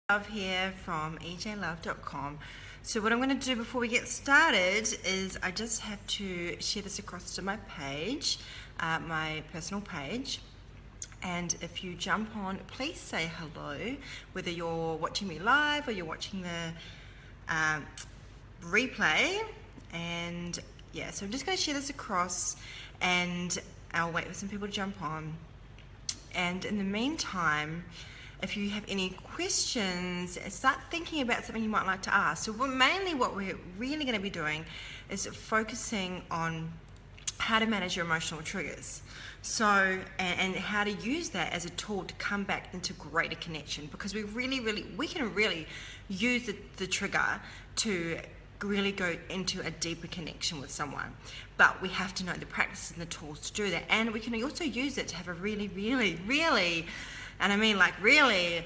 Love here from ejlove.com. So what I'm going to do before we get started is I just have to share this across to my page, my personal page. And if you jump on, please say hello, whether you're watching me live or you're watching the replay. And yeah, so I'm just going to share this across and I'll wait for some people to jump on. And in the meantime, if you have any questions, start thinking about something you might like to ask. So mainly what we're really going to be doing is focusing on how to manage your emotional triggers. So, and how to use that as a tool to come back into greater connection, because we can really use the trigger to really go into a deeper connection with someone. But we have to know the practices and the tools to do that. And we can also use it to have a really, and I mean like really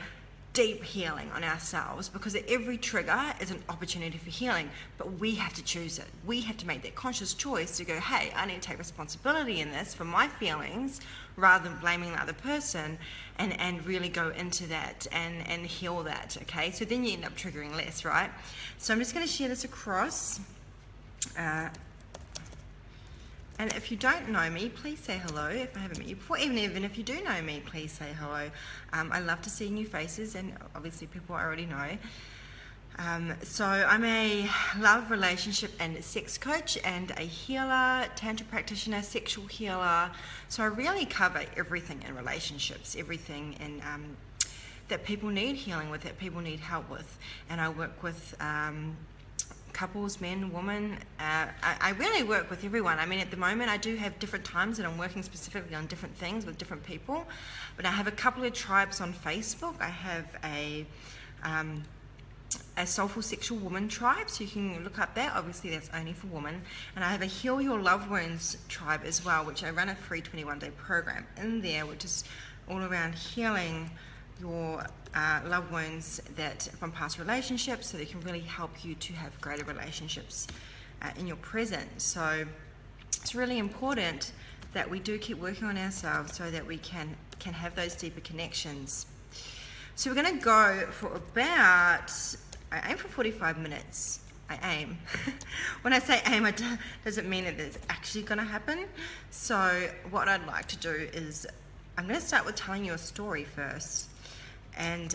deep healing on ourselves, because every trigger is an opportunity for healing, but we have to choose it. We have to make that conscious choice to go, hey, I need to take responsibility in this for my feelings rather than blaming the other person, and really go into that and heal that, okay? So then you end up triggering less, right? So I'm just going to share this across. And if you don't know me, please say hello if I haven't met you before. Even if you do know me, please say hello. I love to see new faces, and obviously people I already know. So I'm a love, relationship and sex coach and a healer, tantra practitioner, sexual healer. So I really cover everything in relationships, everything in that people need healing with, that people need help with. And I work with couples, men, women. I really work with everyone. I mean, at the moment I do have different times that I'm working specifically on different things with different people, but I have a couple of tribes on Facebook. I have a Soulful Sexual Woman tribe, so you can look up that. Obviously that's only for women. And I have a Heal Your Loved Wounds tribe as well, which I run a free 21-day program in there, which is all around healing your loved ones that from past relationships, so they can really help you to have greater relationships in your present. So it's really important that we do keep working on ourselves so that we can have those deeper connections. So we're going to go for about, I aim for 45 minutes. I aim. When I say aim, it doesn't mean that it's actually going to happen. So what I'd like to do is I'm going to start with telling you a story first. And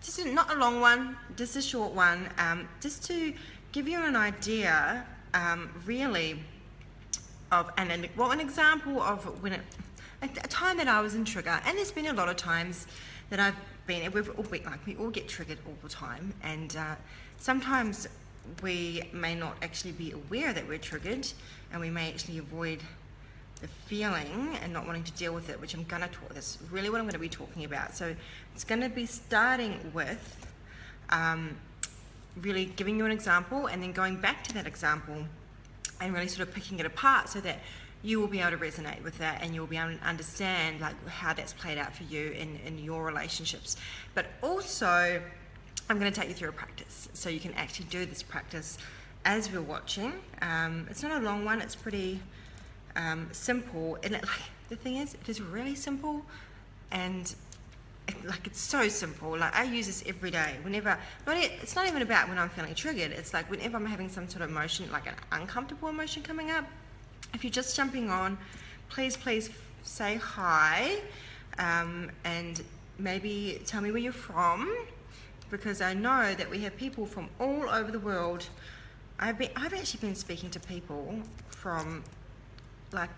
this is not a long one, just a short one, just to give you an idea, really, of an example of when a time that I was in trigger. And there's been a lot of times that I've been, we all get triggered all the time, and sometimes we may not actually be aware that we're triggered, and we may actually avoid the feeling and not wanting to deal with it, which I'm going to talk, that's really what I'm going to be talking about. So it's going to be starting with really giving you an example and then going back to that example and really sort of picking it apart so that you will be able to resonate with that, and you'll be able to understand like how that's played out for you in your relationships. But also I'm going to take you through a practice so you can actually do this practice as we're watching. It's not a long one, it's pretty simple, and the thing is, it is really simple, and it's so simple. Like I use this every day. It's not even about when I'm feeling triggered. It's like whenever I'm having some sort of emotion, like an uncomfortable emotion coming up. If you're just jumping on, please say hi, and maybe tell me where you're from, because I know that we have people from all over the world. I've actually been speaking to people from, like,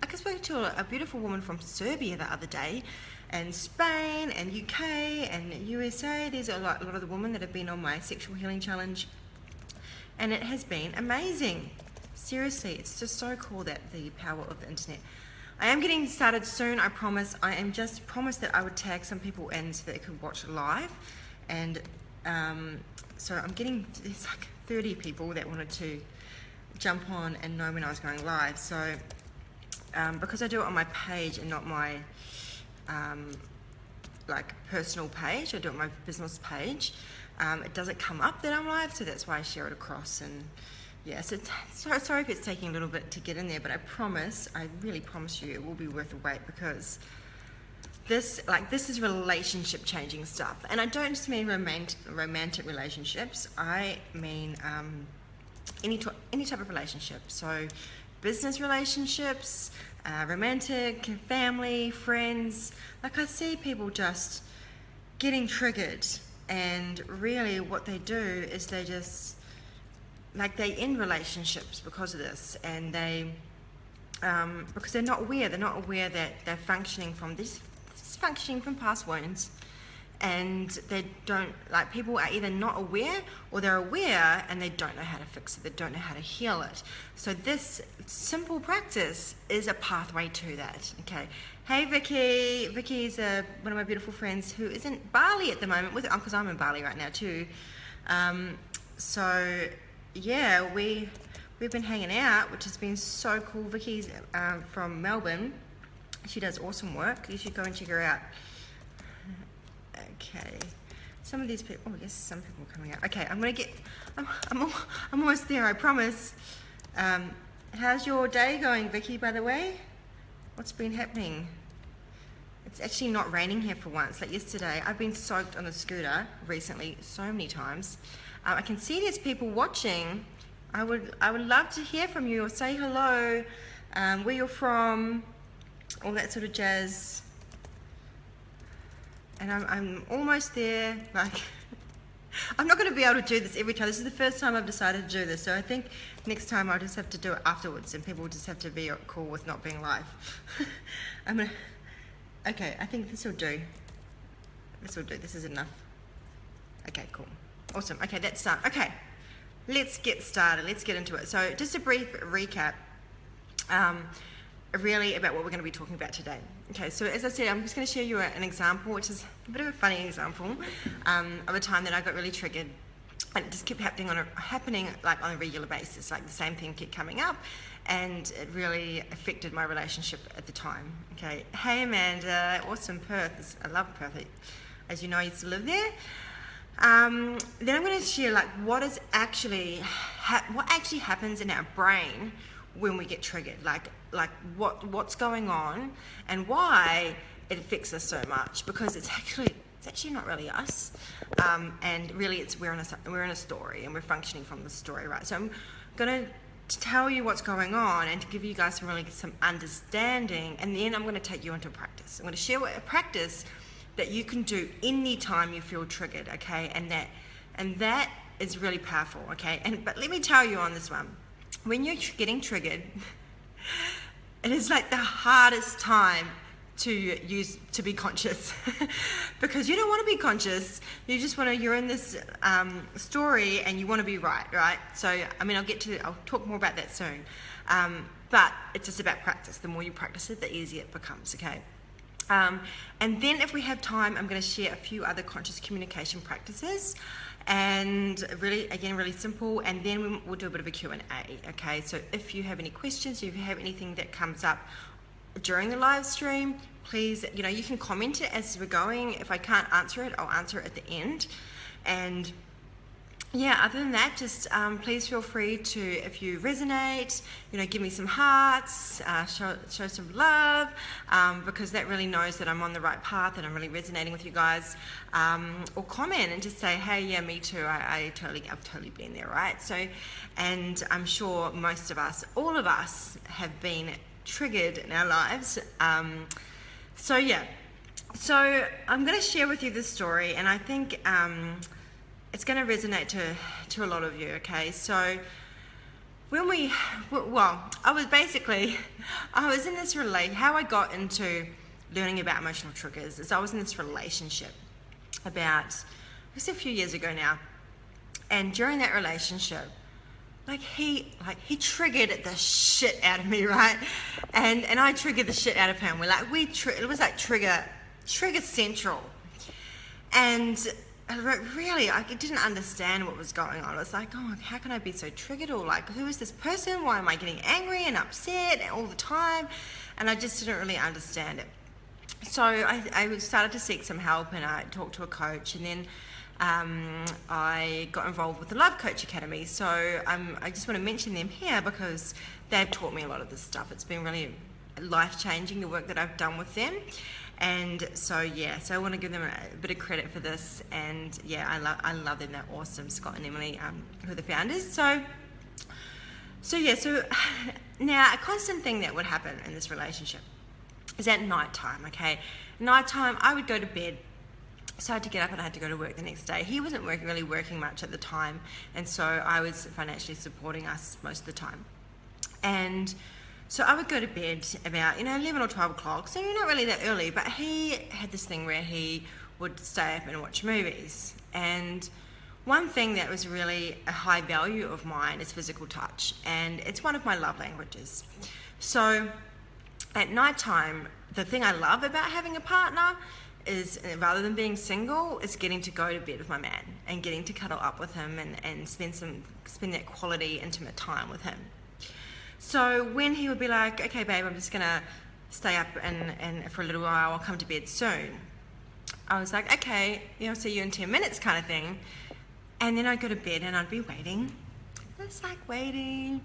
I spoke to a beautiful woman from Serbia the other day, and Spain and UK and USA. There's a lot of the women that have been on my sexual healing challenge, and it has been amazing. Seriously, it's just so cool, that the power of the internet. I am getting started soon, I promise. I am just promised that I would tag some people in so that they could watch live, and so I'm getting, there's like 30 people that wanted to jump on and know when I was going live. So because I do it on my page and not my like personal page, I do it on my business page, it doesn't come up that I'm live, so that's why I share it across. And yeah, so sorry if it's taking a little bit to get in there, but I really promise you it will be worth the wait, because this is relationship changing stuff, and I don't just mean romantic relationships. I mean any type of relationship. So business relationships, romantic, family, friends. Like, I see people just getting triggered, and really what they do is they just, like, they end relationships because of this, and they because they're not aware that they're functioning from past wounds, and they don't, like, people are either not aware or they're aware and they don't know how to fix it, they don't know how to heal it. So this simple practice is a pathway to that. Okay, hey Vicky. Vicky's one of my beautiful friends who is in Bali at the moment, because I'm in Bali right now too. So yeah, we've been hanging out, which has been so cool. Vicky's from Melbourne. She does awesome work. You should go and check her out. Okay, some of these people, oh yes, some people are coming out. Okay, I'm almost there, I promise. How's your day going, Vicky, by the way? What's been happening? It's actually not raining here for once. Like yesterday, I've been soaked on the scooter recently so many times. I can see there's people watching. I would love to hear from you, or say hello, where you're from, all that sort of jazz. And I'm almost there. Like, I'm not going to be able to do this every time. This is the first time I've decided to do this, so I think next time I'll just have to do it afterwards, and people will just have to be cool with not being live. Okay, I think this will do. This will do. This is enough. Okay, cool. Awesome. Okay, that's done. Okay, let's get started. Let's get into it. So just a brief recap, really about what we're going to be talking about today. Okay, so as I said, I'm just going to share you an example, which is a bit of a funny example, of a time that I got really triggered, and it just kept happening like on a regular basis. Like, the same thing kept coming up, and it really affected my relationship at the time. Okay, hey Amanda, awesome, Perth. I love Perth. As you know, I used to live there. Then I'm going to share like what actually happens in our brain when we get triggered, like what's going on and why it affects us so much, because it's actually not really us, and really we're in a story, and we're functioning from the story, right? So I'm going to tell you what's going on and to give you guys some understanding, and then I'm going to take you into practice. I'm going to share a practice that you can do anytime you feel triggered, okay? And that is really powerful, okay? But let me tell you on this one, when you're getting triggered, it is like the hardest time to be conscious because you don't want to be conscious. You're in this story and you want to be right? So, I mean, I'll talk more about that soon. But it's just about practice. The more you practice it, the easier it becomes, okay? And then if we have time, I'm going to share a few other conscious communication practices, and really simple, and then we'll do a bit of a Q&A, okay? So if you have any questions, if you have anything that comes up during the live stream, please, you can comment it as we're going. If I can't answer it, I'll answer it at the end. And yeah, other than that, just please feel free to, if you resonate, give me some hearts, show some love, because that really knows that I'm on the right path and I'm really resonating with you guys. Or comment and just say, hey, yeah, me too. I've totally been there, right? So, and I'm sure most of us, all of us, have been triggered in our lives. So yeah, so I'm going to share with you this story, and I think it's going to resonate to a lot of you, okay? So I was in this how I got into learning about emotional triggers is I was in this relationship about, it was a few years ago now, and during that relationship, he triggered the shit out of me, right? And I triggered the shit out of him. It was like trigger central, and really, I didn't understand what was going on. I was like, oh, how can I be so triggered? Or like, who is this person? Why am I getting angry and upset all the time? And I just didn't really understand it. So I started to seek some help, and I talked to a coach, and then I got involved with the Love Coach Academy. So I just want to mention them here because they've taught me a lot of this stuff. It's been really life-changing, the work that I've done with them. And so yeah, so I want to give them a bit of credit for this. And yeah, I love them. They're awesome, Scott and Emily, who are the founders. So now a constant thing that would happen in this relationship is at nighttime. Okay, nighttime I would go to bed. So I had to get up and I had to go to work the next day. He wasn't really working much at the time, and so I was financially supporting us most of the time. And so I would go to bed about 11 or 12 o'clock, so not really that early, but he had this thing where he would stay up and watch movies. And one thing that was really a high value of mine is physical touch, and it's one of my love languages. So at nighttime, the thing I love about having a partner is, rather than being single, is getting to go to bed with my man and getting to cuddle up with him and spend that quality intimate time with him. So when he would be like, okay babe, I'm just gonna stay up and for a little while, I'll come to bed soon, I was like, okay, I'll see you in 10 minutes kind of thing. And then I'd go to bed and I'd be waiting. It's like waiting,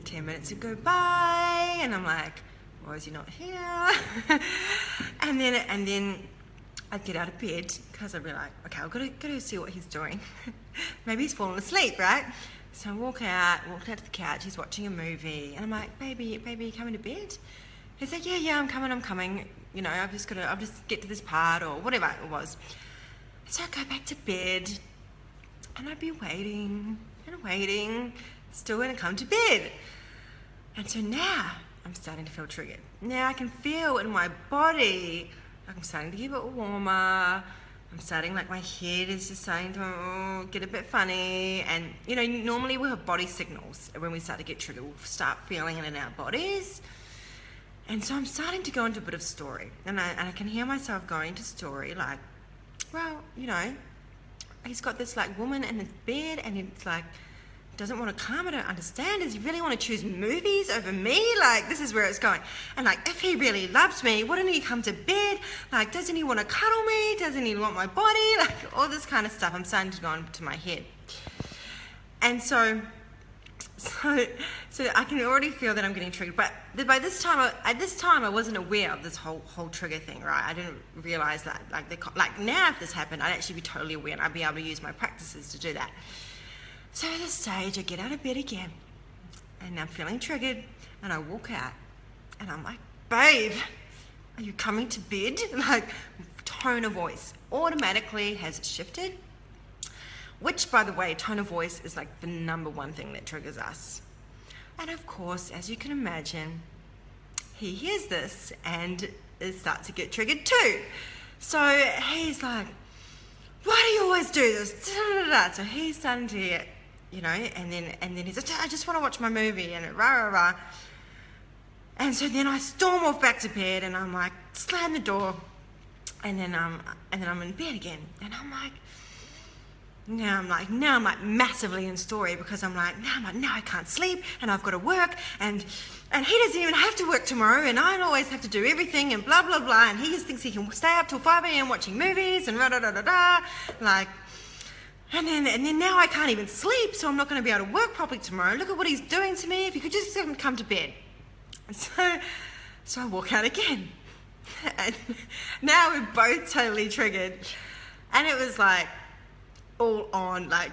10 minutes would go by and I'm like, why is he not here? and then I'd get out of bed because I'd be like, okay, I've got to see what he's doing. Maybe he's fallen asleep, right? So I walked out to the couch, he's watching a movie, and I'm like, baby, you coming to bed? He's like, yeah, I'm coming. I'll just get to this part or whatever it was. So I'd go back to bed, and I'd be waiting, still gonna come to bed. And so now I'm starting to feel triggered. Now I can feel in my body, like I'm starting to get a bit warmer. I'm starting, like my head is just starting to get a bit funny. And, normally we have body signals when we start to get triggered. We'll start feeling it in our bodies. And so I'm starting to go into a bit of story. And I can hear myself going to story like, well, he's got this like woman in his bed and it's like, doesn't want to come. I don't understand. Does he really want to choose movies over me? Like, this is where it's going. And like, if he really loves me, wouldn't he come to bed? Like, doesn't he want to cuddle me? Doesn't he want my body? Like, all this kind of stuff. I'm starting to go into my head. And so I can already feel that I'm getting triggered. But by this time, I wasn't aware of this whole trigger thing, right? I didn't realize that. Like now, if this happened, I'd actually be totally aware and I'd be able to use my practices to do that. So at this stage, I get out of bed again, and I'm feeling triggered, and I walk out, and I'm like, babe, are you coming to bed? Like, tone of voice automatically has shifted, which, by the way, tone of voice is like the number one thing that triggers us. And of course, as you can imagine, he hears this, and it starts to get triggered too. So he's like, why do you always do this? So he's starting to get, and then he's like, I just want to watch my movie, and rah. And so then I storm off back to bed, and I'm like, slam the door, and then I'm in bed again, and I'm like, now I'm like massively in story because I'm like, now I can't sleep, and I've got to work, and he doesn't even have to work tomorrow, and I always have to do everything, and blah, blah, blah, and he just thinks he can stay up till 5 a.m. watching movies, and like, and then now I can't even sleep, so I'm not going to be able to work properly tomorrow. Look at what he's doing to me. If you could just come to bed. So I walk out again. And now we're both totally triggered. And it was like, all on, like,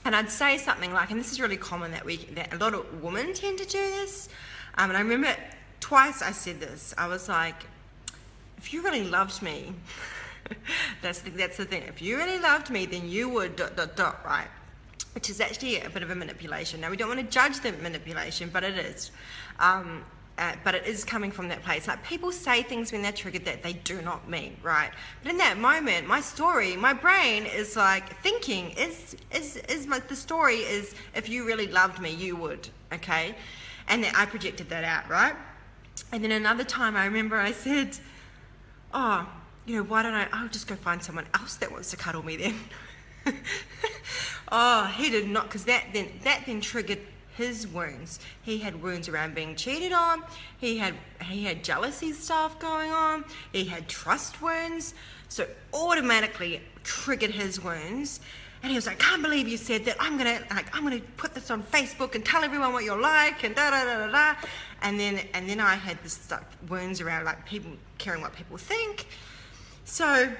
and I'd say something like, and this is really common that a lot of women tend to do this. And I remember twice I said this. I was like, if you really loved me, that's the thing. If you really loved me, then you would ... right? Which is actually a bit of a manipulation. Now, we don't want to judge the manipulation, but it is. But it is coming from that place. Like, people say things when they're triggered that they do not mean, right? But in that moment, my brain is like thinking, the story is, if you really loved me, you would, okay? And then I projected that out, right? And then another time I remember I said, oh, why don't I'll just go find someone else that wants to cuddle me then. Oh, he did not, because that then triggered his wounds. He had wounds around being cheated on. He had jealousy stuff going on. He had trust wounds. So automatically triggered his wounds. And he was like, can't believe you said that. I'm gonna put this on Facebook and tell everyone what you're like and da da da da da. And then I had this stuck wounds around like people caring what people think. So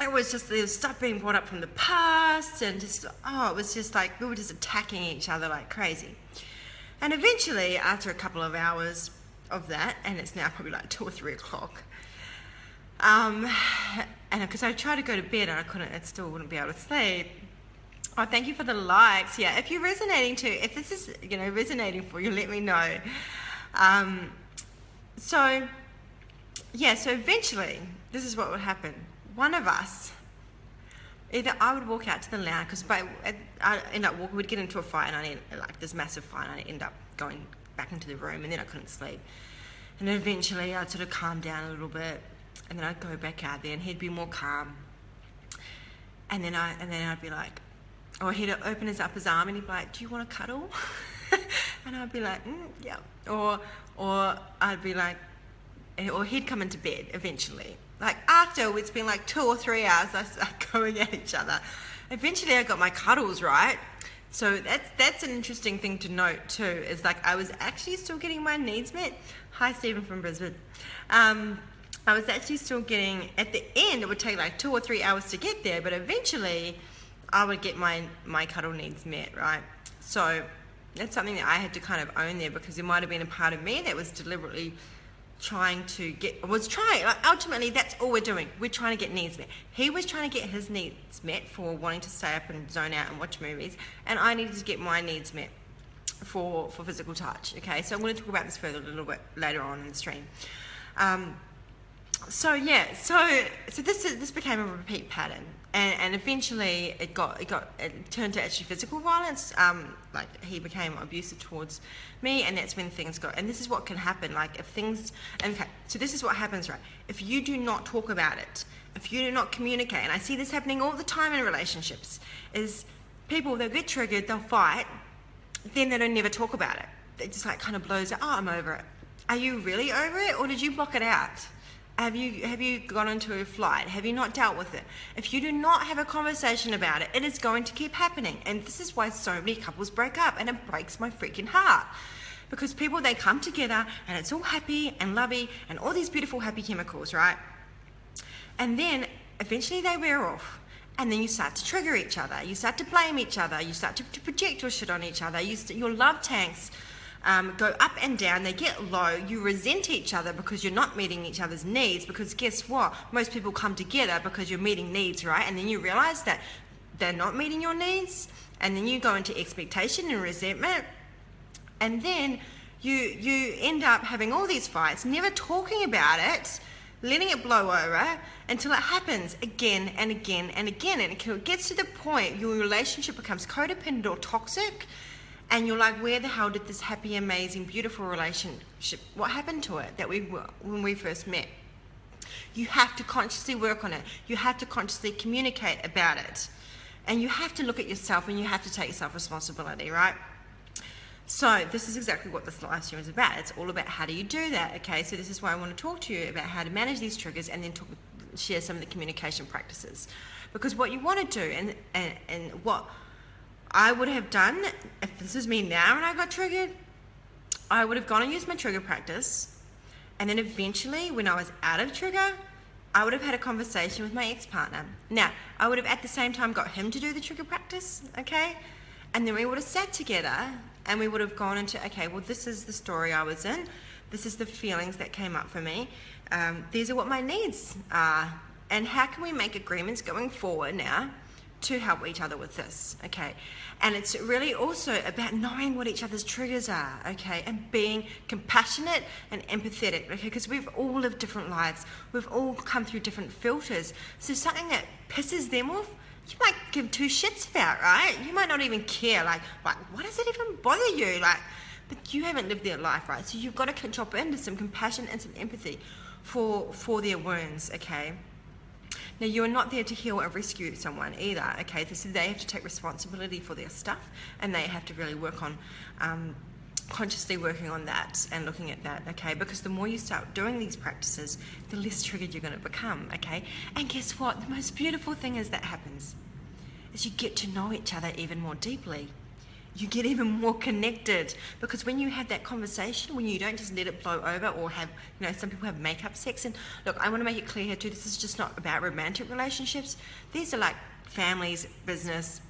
there was stuff being brought up from the past, and just it was just like we were just attacking each other like crazy. And eventually, after a couple of hours of that, and it's now probably like 2 or 3 o'clock, and because I tried to go to bed and I still wouldn't be able to sleep. Oh, thank you for the likes. Yeah, if you're resonating too, if this is resonating for you, let me know. So eventually, this is what would happen. One of us, either I would walk out to the lounge, because I end up walking, we'd get into a fight, and I end like this massive fight, and I end up going back into the room, and then I couldn't sleep. And then eventually I'd sort of calm down a little bit, and then I'd go back out there, and he'd be more calm. And then I'd be like, or he'd open his arm, and he'd be like, do you want to cuddle? And I'd be like, yeah. Or I'd be like, or he'd come into bed eventually. Like after it's been like 2 or 3 hours, I start going at each other. Eventually I got my cuddles right. So that's an interesting thing to note too, is like I was actually still getting my needs met. Hi Stephen from Brisbane. I was actually still getting, at the end it would take like 2 or 3 hours to get there, but eventually I would get my cuddle needs met, right? So that's something that I had to kind of own there, because there might have been a part of me that was deliberately ultimately that's all we're doing. We're trying to get needs met. He was trying to get his needs met for wanting to stay up and zone out and watch movies, and I needed to get my needs met for physical touch. Okay, so I'm going to talk about this further a little bit later on in the stream. So this became a repeat pattern, and eventually it turned to actually physical violence. Like he became abusive towards me, and that's when things got. And this is what can happen. Like if things, okay, so this is what happens, right? If you do not talk about it, if you do not communicate, and I see this happening all the time in relationships, is people, they'll get triggered, they'll fight, then they don't never talk about it. It just like kind of blows out. Oh, I'm over it. Are you really over it, or did you block it out? Have you gone into a flight? Have you not dealt with it? If you do not have a conversation about it, it is going to keep happening. And this is why so many couples break up, and it breaks my freaking heart. Because people, they come together and it's all happy and lovey and all these beautiful happy chemicals, right? And then eventually they wear off. And then you start to trigger each other. You start to blame each other. You start to project your shit on each other. Your love tanks go up and down, they get low, you resent each other because you're not meeting each other's needs, because guess what? Most people come together because you're meeting needs, right? And then you realize that they're not meeting your needs, and then you go into expectation and resentment, and then you end up having all these fights, never talking about it, letting it blow over until it happens again and again and again, and it gets to the point your relationship becomes codependent or toxic. And you're like, where the hell did this happy, amazing, beautiful relationship, what happened to it when we first met? You have to consciously work on it. You have to consciously communicate about it. And you have to look at yourself, and you have to take self-responsibility, right? So this is exactly what this live stream is about. It's all about how do you do that, okay? So this is why I want to talk to you about how to manage these triggers, and then share some of the communication practices. Because what you want to do, and what I would have done, if this was me now and I got triggered, I would have gone and used my trigger practice, and then eventually when I was out of trigger, I would have had a conversation with my ex-partner. Now, I would have at the same time got him to do the trigger practice, okay? And then we would have sat together and we would have gone into, okay, well, this is the story I was in. This is the feelings that came up for me. These are what my needs are. And how can we make agreements going forward now to help each other with this, okay? And it's really also about knowing what each other's triggers are, okay? And being compassionate and empathetic, okay? Because we've all lived different lives. We've all come through different filters. So something that pisses them off, you might give two shits about, right? You might not even care, like what does it even bother you? But you haven't lived their life, right? So you've got to drop into some compassion and some empathy for their wounds, okay? Now, you're not there to heal or rescue someone either, okay? They have to take responsibility for their stuff, and they have to really work on consciously working on that and looking at that, okay? Because the more you start doing these practices, the less triggered you're going to become, okay? And guess what? The most beautiful thing is that happens. is you get to know each other even more deeply. You get even more connected, because when you have that conversation, when you don't just let it blow over, or have, some people have makeup sex. And look, I want to make it clear here too, this is just not about romantic relationships. These are like families, business,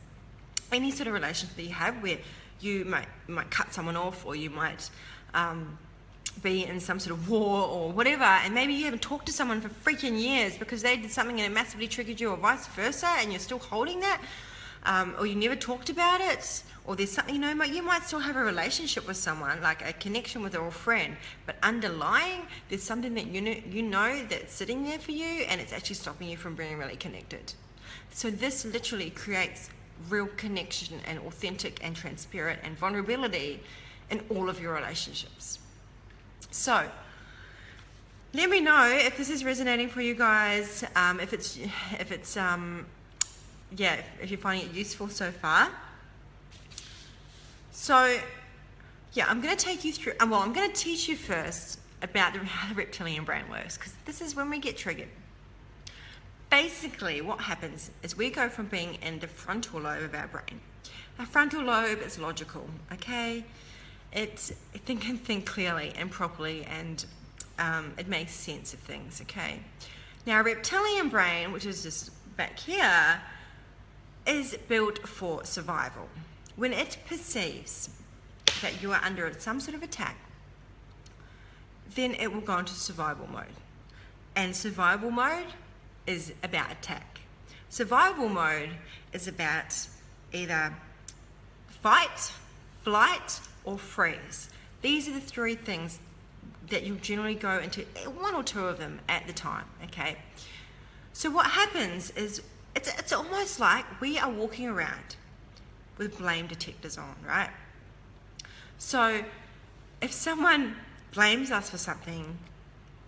any sort of relationship that you have where you might cut someone off, or you might be in some sort of war or whatever, and maybe you haven't talked to someone for freaking years because they did something and it massively triggered you, or vice versa, and you're still holding that, or you never talked about it, or there's something, you might still have a relationship with someone, like a connection with a friend, but underlying, there's something that you know that's sitting there for you, and it's actually stopping you from being really connected. So this literally creates real connection and authentic and transparent and vulnerability in all of your relationships. So let me know if this is resonating for you guys, if you're finding it useful so far. So yeah, I'm going to take you through, I'm going to teach you first about how the reptilian brain works, because this is when we get triggered. Basically, what happens is we go from being in the frontal lobe of our brain. Our frontal lobe is logical, okay? It can think clearly and properly, and it makes sense of things, okay? Now, our reptilian brain, which is just back here, is built for survival. When it perceives that you are under some sort of attack, then it will go into survival mode. And survival mode is about attack. Survival mode is about either fight, flight, or freeze. These are the three things that you generally go into, one or two of them at the time, okay? So what happens is, it's almost like we are walking around with blame detectors on, right? So if someone blames us for something,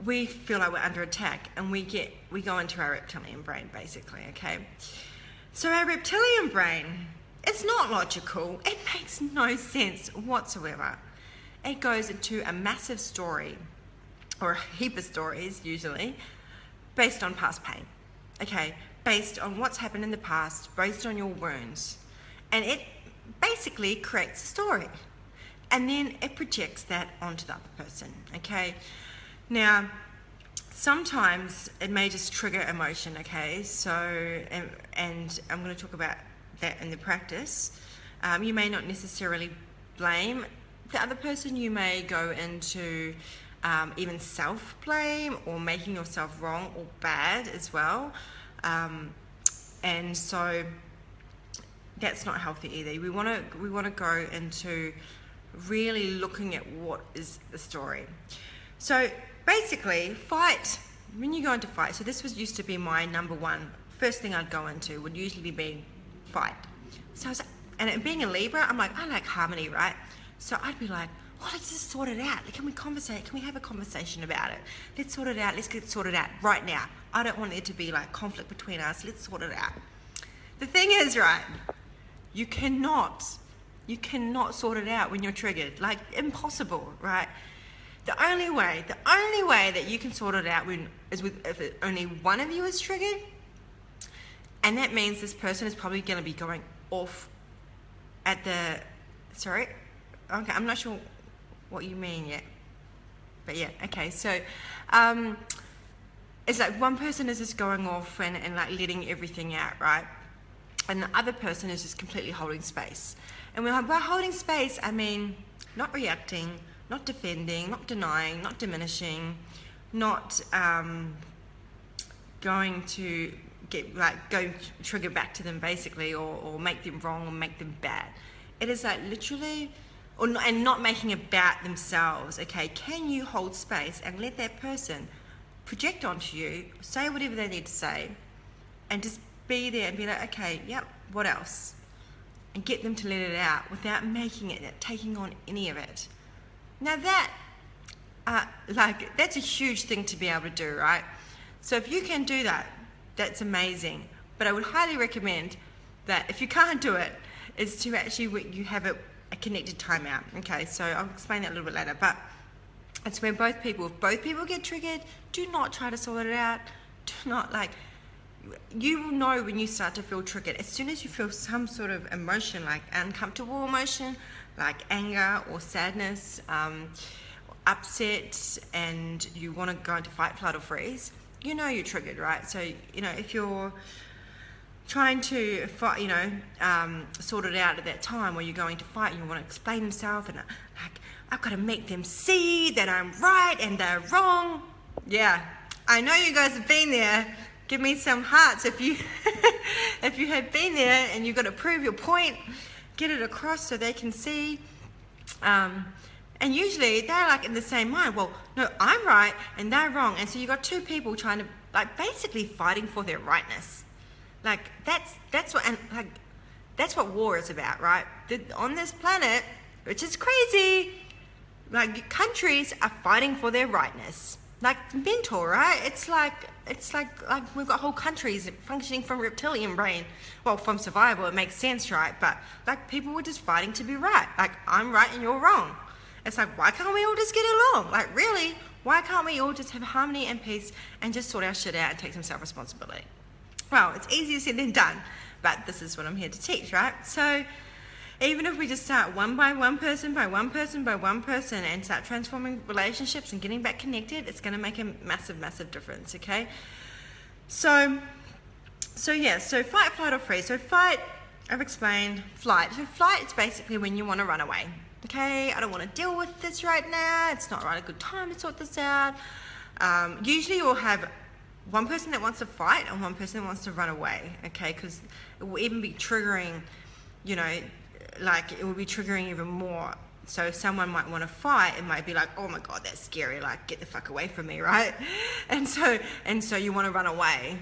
we feel like we're under attack, and we go into our reptilian brain, basically, okay? So our reptilian brain, it's not logical. It makes no sense whatsoever. It goes into a massive story, or a heap of stories usually, based on past pain, okay? Based on what's happened in the past, based on your wounds. And it basically creates a story. And then it projects that onto the other person, okay? Now, sometimes it may just trigger emotion, okay? So, and I'm going to talk about that in the practice. You may not necessarily blame the other person. You may go into even self-blame, or making yourself wrong or bad as well. And so that's not healthy either. We want to go into really looking at what is the story. So basically, fight, when you go into fight, so this used to be my number one, first thing I'd go into would usually be fight. So and being a Libra, I'm like, I like harmony, right? So I'd be like, well, let's just sort it out. Can we conversate? Can we have a conversation about it? Let's sort it out. Let's get it sorted out right now. I don't want there to be like conflict between us. Let's sort it out. The thing is, right, you cannot sort it out when you're triggered. Like, impossible, right? The only way that you can sort it out is if only one of you is triggered, and that means this person is probably going to be going off at the, sorry, okay, I'm not sure what you mean yet, but yeah, okay, so it's like one person is just going off and like letting everything out, right? And the other person is just completely holding space. And when by holding space, I mean not reacting, not defending, not denying, not diminishing, not going to trigger back to them basically, or make them wrong or make them bad. It is like literally, and not making it about themselves, okay? Can you hold space and let that person project onto you, say whatever they need to say, and just be there and be like, okay, yep, what else? And get them to let it out without taking on any of it. Now that, that's a huge thing to be able to do, right? So if you can do that, that's amazing. But I would highly recommend that if you can't do it, is to actually, you have a connected timeout. Okay, so I'll explain that a little bit later. But it's where if both people get triggered, do not try to sort it out. Do not you will know when you start to feel triggered. As soon as you feel some sort of emotion, like uncomfortable emotion, like anger or sadness, upset, and you want to go into fight, flight, or freeze, you know you're triggered, right? So, you know, if you're trying to fight, you know, sort it out at that time where you're going to fight and you want to explain yourself and like, I've got to make them see that I'm right and they're wrong. Yeah, I know you guys have been there. Give me some hearts if you if you have been there and you've got to prove your point, get it across so they can see. And usually they're like in the same mind. Well, no, I'm right and they're wrong. And so you've got two people trying to, like, basically fighting for their rightness. Like that's what war is about, right? On this planet, which is crazy, like countries are fighting for their rightness. Like mental, right? It's like we've got whole countries functioning from reptilian brain. Well, from survival, it makes sense, right? But like people were just fighting to be right. Like I'm right and you're wrong. It's like, why can't we all just get along? Like really, why can't we all just have harmony and peace and just sort our shit out and take some self-responsibility? Well, it's easier said than done, but this is what I'm here to teach, right? So even if we just start one by one person, by one person, by one person, and start transforming relationships and getting back connected, it's going to make a massive, massive difference, okay? So yeah, so fight, flight, or freeze. So fight, I've explained. Flight. So flight, it's basically when you want to run away, okay? I don't want to deal with this right now. It's not right a good time to sort this out. Usually you'll have one person that wants to fight and one person that wants to run away, okay? Because it will even be triggering, you know, like it will be triggering even more. So someone might want to fight, it might be like, oh my God, that's scary, like get the fuck away from me, right? And so you want to run away.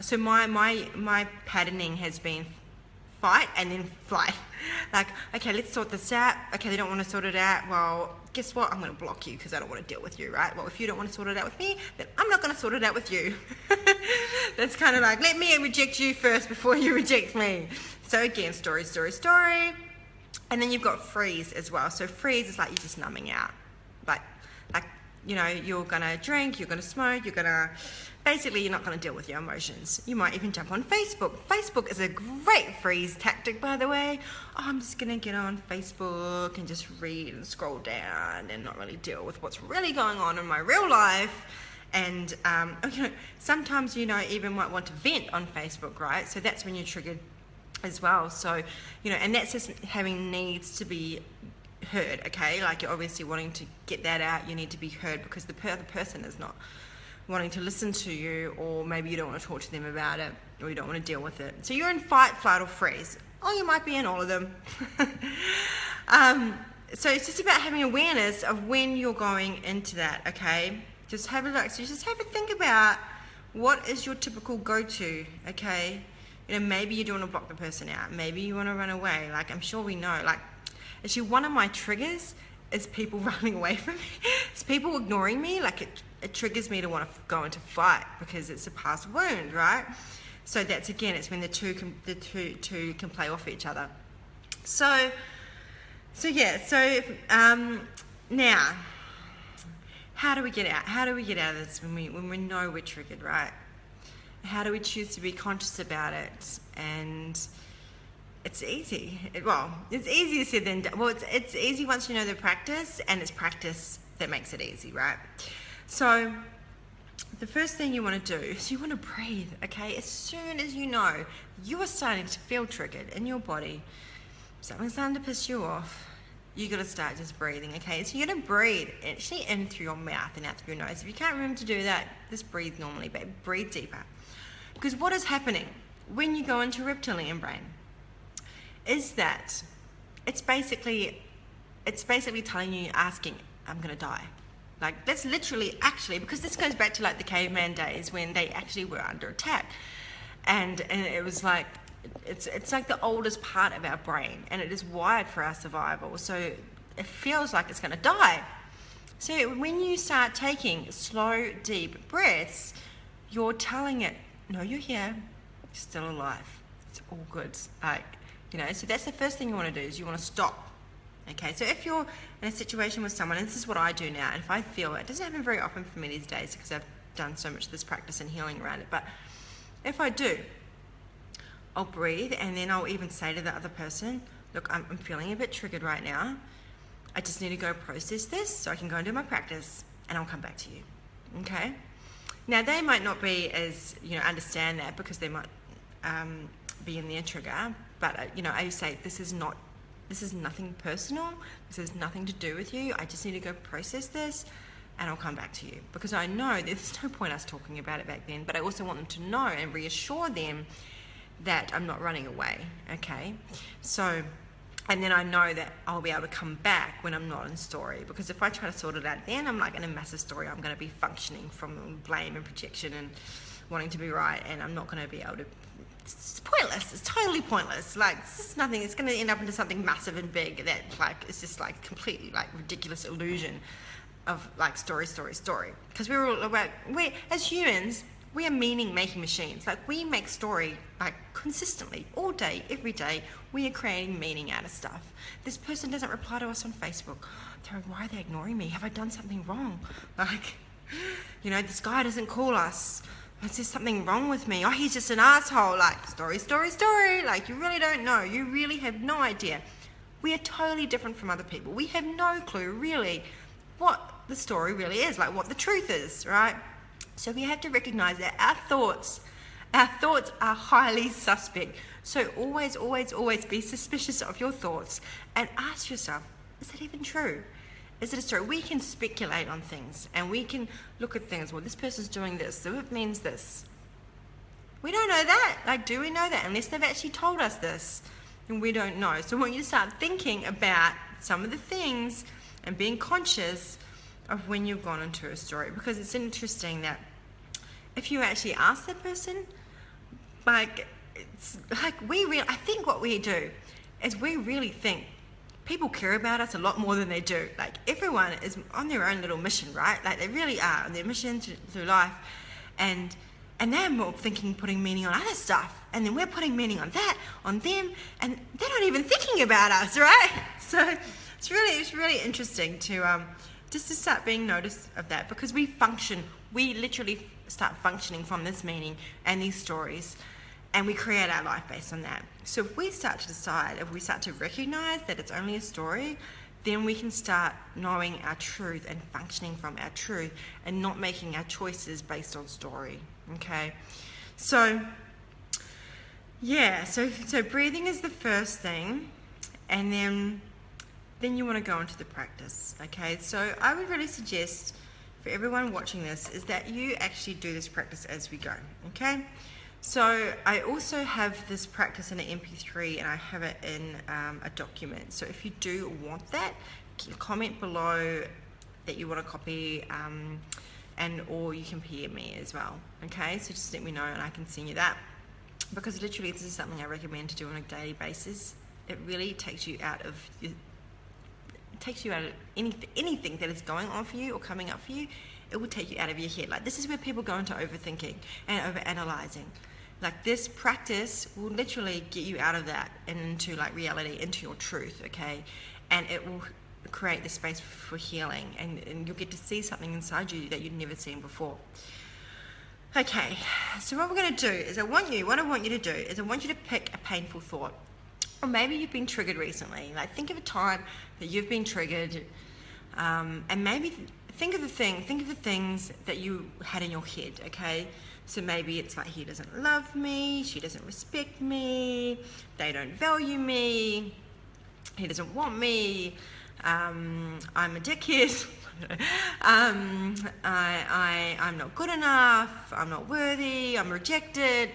So my patterning has been fight and then flight. Like, okay, let's sort this out. Okay, they don't want to sort it out. Well, guess what? I'm going to block you because I don't want to deal with you, right? Well, if you don't want to sort it out with me, then I'm not going to sort it out with you. That's kind of like, let me reject you first before you reject me. So again, story. And then you've got freeze as well. So freeze is like you're just numbing out. Like, you know, you're going to drink, you're going to smoke, basically you're not going to deal with your emotions. You might even jump on Facebook. Facebook is a great freeze tactic, by the way. Oh, I'm just going to get on Facebook and just read and scroll down and not really deal with what's really going on in my real life. And you know, sometimes, you know, even might want to vent on Facebook, right? So that's when you're triggered as well. So, you know, and that's just having needs to be heard, okay? Like you're obviously wanting to get that out. You need to be heard because the other person is not wanting to listen to you, or maybe you don't want to talk to them about it, or you don't want to deal with it. So you're in fight, flight, or freeze. Oh, you might be in all of them. So it's just about having awareness of when you're going into that, okay? Just have a look. So just have a think about what is your typical go-to, okay? You know, maybe you don't want to block the person out. Maybe you want to run away. Like, I'm sure we know. Like, actually, one of my triggers is people running away from me. It's people ignoring me. Like, it triggers me to want to go into fight because it's a past wound, right? So that's, again, it's when the two can play off each other. So yeah. So now, how do we get out? How do we get out of this when we know we're triggered, right? How do we choose to be conscious about it? And it's easy. It's easier said than done. Well, it's easy once you know the practice, and it's practice that makes it easy, right? So the first thing you want to do is you want to breathe, okay? As soon as you know you are starting to feel triggered in your body, something's starting to piss you off, you got to start just breathing, okay? So you're going to breathe actually in through your mouth and out through your nose. If you can't remember to do that, just breathe normally, but breathe deeper. Because what is happening when you go into reptilian brain is that it's basically telling you, asking, I'm going to die. Like, that's literally, actually, because this goes back to like the caveman days when they actually were under attack. And it was like, it's like the oldest part of our brain, and it is wired for our survival. So it feels like it's going to die. So when you start taking slow, deep breaths, you're telling it, no, you're here, you're still alive. It's all good. Like, you know, so that's the first thing you want to do is you want to stop. Okay, so if you're in a situation with someone, and this is what I do now, and if I feel it doesn't happen very often for me these days because I've done so much of this practice and healing around it, but if I do, I'll breathe, and then I'll even say to the other person, look, I'm feeling a bit triggered right now. I just need to go process this so I can go and do my practice, and I'll come back to you. Okay? Now, they might not be as, understand that, because they might be in their trigger, but, I say, this is nothing personal. This has nothing to do with you. I just need to go process this, and I'll come back to you. Because I know there's no point us talking about it back then, but I also want them to know and reassure them that I'm not running away, okay? So, and then I know that I'll be able to come back when I'm not in story, because if I try to sort it out then, I'm like in a massive story. I'm going to be functioning from blame and projection and wanting to be right, and I'm not going to be able to. It's pointless. It's totally pointless. Like, it's just nothing. It's going to end up into something massive and big that, like, it's just like completely like ridiculous illusion of like story. Because we as humans, we are meaning-making machines. Like, we make story, like, consistently, all day, every day. We are creating meaning out of stuff. This person doesn't reply to us on Facebook. Why are they ignoring me? Have I done something wrong? Like, this guy doesn't call us. Is there something wrong with me? Oh, he's just an asshole. Like, story. Like, you really don't know. You really have no idea. We are totally different from other people. We have no clue, really, what the story really is, like what the truth is, right? So we have to recognize that our thoughts are highly suspect. So always be suspicious of your thoughts and ask yourself, is it even true? Is it a story? We can speculate on things, and we can look at things, well, this person's doing this, so it means this. We don't know that. Like, do we know that? Unless they've actually told us this, and we don't know. So when you start thinking about some of the things and being conscious of when you've gone into a story, because it's interesting that if you actually ask that person, like, it's like I think what we do is we really think people care about us a lot more than they do. Like, everyone is on their own little mission, right? Like, they really are on their mission through life, and they're more putting meaning on other stuff, and then we're putting meaning on that, on them, and they're not even thinking about us, right? So it's really interesting to just to start being noticed of that, because we literally start functioning from this meaning and these stories, and we create our life based on that. So if we start to recognize that it's only a story, then we can start knowing our truth and functioning from our truth and not making our choices based on story, okay? So, yeah, so breathing is the first thing, and then you want to go into the practice, okay? So I would really suggest for everyone watching this is that you actually do this practice as we go, okay? So I also have this practice in an MP3, and I have it in a document. So if you do want that, comment below that you want a copy, or you can PM me as well, okay? So just let me know and I can send you that, because literally this is something I recommend to do on a daily basis. It really takes you out of anything that is going on for you or coming up for you. It will take you out of your head. Like, this is where people go into overthinking and overanalyzing. Like, this practice will literally get you out of that and into like reality, into your truth, okay? And it will create the space for healing, and you'll get to see something inside you that you'd never seen before. Okay, so what we're going to do is I want you to pick a painful thought. Or maybe you've been triggered recently. Like, think of a time that you've been triggered, and maybe think of the things that you had in your head, okay? So maybe it's like, he doesn't love me, she doesn't respect me, they don't value me, he doesn't want me, I'm a dickhead, I'm not good enough, I'm not worthy, I'm rejected,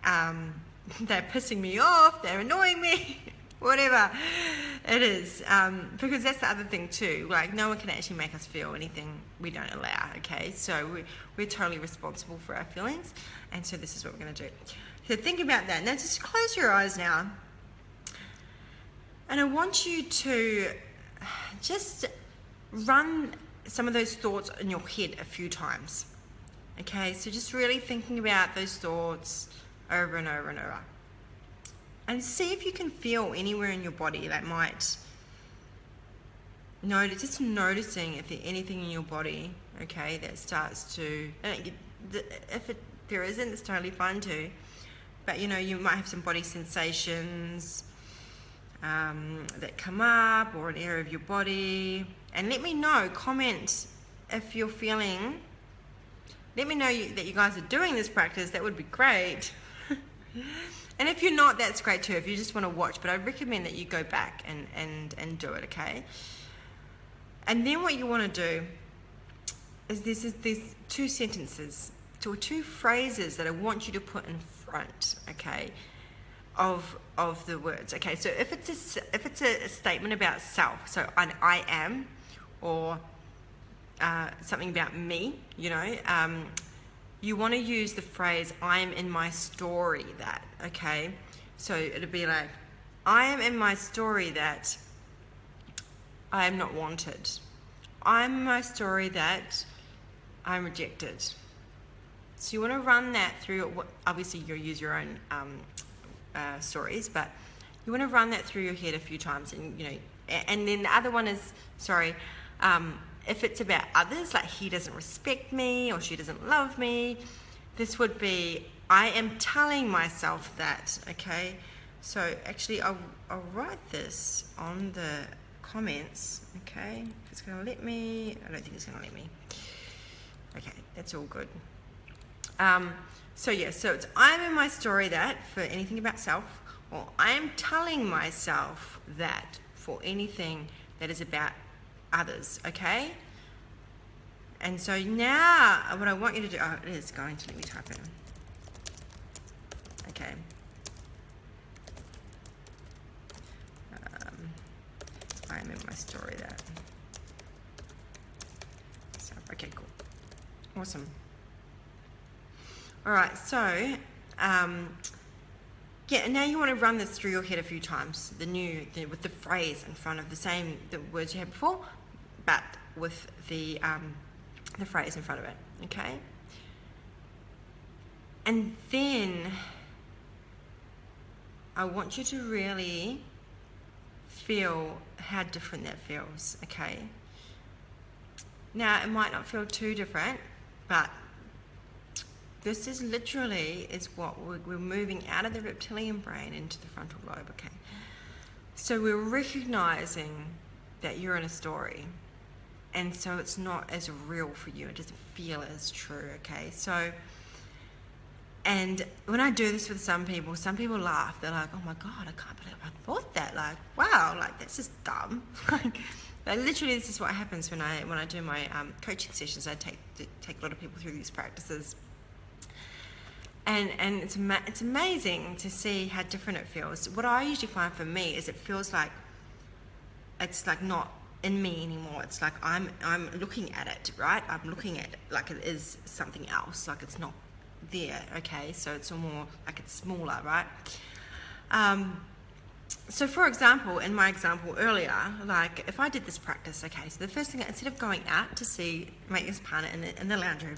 they're pissing me off, they're annoying me, whatever it is, because that's the other thing too, like, no one can actually make us feel anything we don't allow, okay? So we're totally responsible for our feelings, and so this is what we're going to do. So think about that. Now just close your eyes now, and I want you to just run some of those thoughts in your head a few times, okay? So just really thinking about those thoughts over and over and over. And see if you can feel anywhere in your body that might just noticing if there's anything in your body, okay, that starts to, if there isn't, it's totally fine too. But you know, you might have some body sensations that come up, or an area of your body. And let me know, comment if you're feeling, let me know that you guys are doing this practice. That would be great. And if you're not, that's great too, if you just want to watch. But I recommend that you go back and do it, okay? And then what you want to do is there's two sentences, two phrases that I want you to put in front, okay, of the words. Okay, so if it's a statement about self, so an I am, or something about me, you know, you want to use the phrase I am in my story that, okay? So it'll be like, I am in my story that I am not wanted. I'm in my story that I'm rejected. So you want to run that through, obviously you'll use your own stories, but you want to run that through your head a few times. And you know, and then the other one is, if it's about others, like he doesn't respect me or she doesn't love me, this would be, I am telling myself that, okay? So actually I'll write this on the comments, okay? If it's gonna let me, I don't think it's gonna let me. Okay, that's all good. So yeah, so it's I'm in my story that for anything about self, or I am telling myself that for anything that is about others, okay? And so now what I want you to do, it is going to let me type it in. Okay. I am in my story that. So, okay, cool. Awesome. All right, so yeah, now you want to run this through your head a few times, with the phrase in front of the words you had before, but with the phrase in front of it, okay? And then I want you to really feel how different that feels, okay? Now, it might not feel too different, but this is literally what we're moving out of the reptilian brain into the frontal lobe, okay? So we're recognizing that you're in a story, and so it's not as real for you. It doesn't feel as true, okay? So, and when I do this with some people laugh. They're like, oh my God, I can't believe I thought that. Like, wow, like that's just dumb. Like, literally, this is what happens when I do my coaching sessions. I take a lot of people through these practices. And it's amazing to see how different it feels. What I usually find for me is it feels like it's like not in me anymore. It's like I'm looking at it, right? I'm looking at it like it is something else, like it's not there, okay? So it's more like it's smaller, right? So for example, in my example earlier, like if I did this practice, okay, so the first thing, instead of going out to make this partner in the lounge room,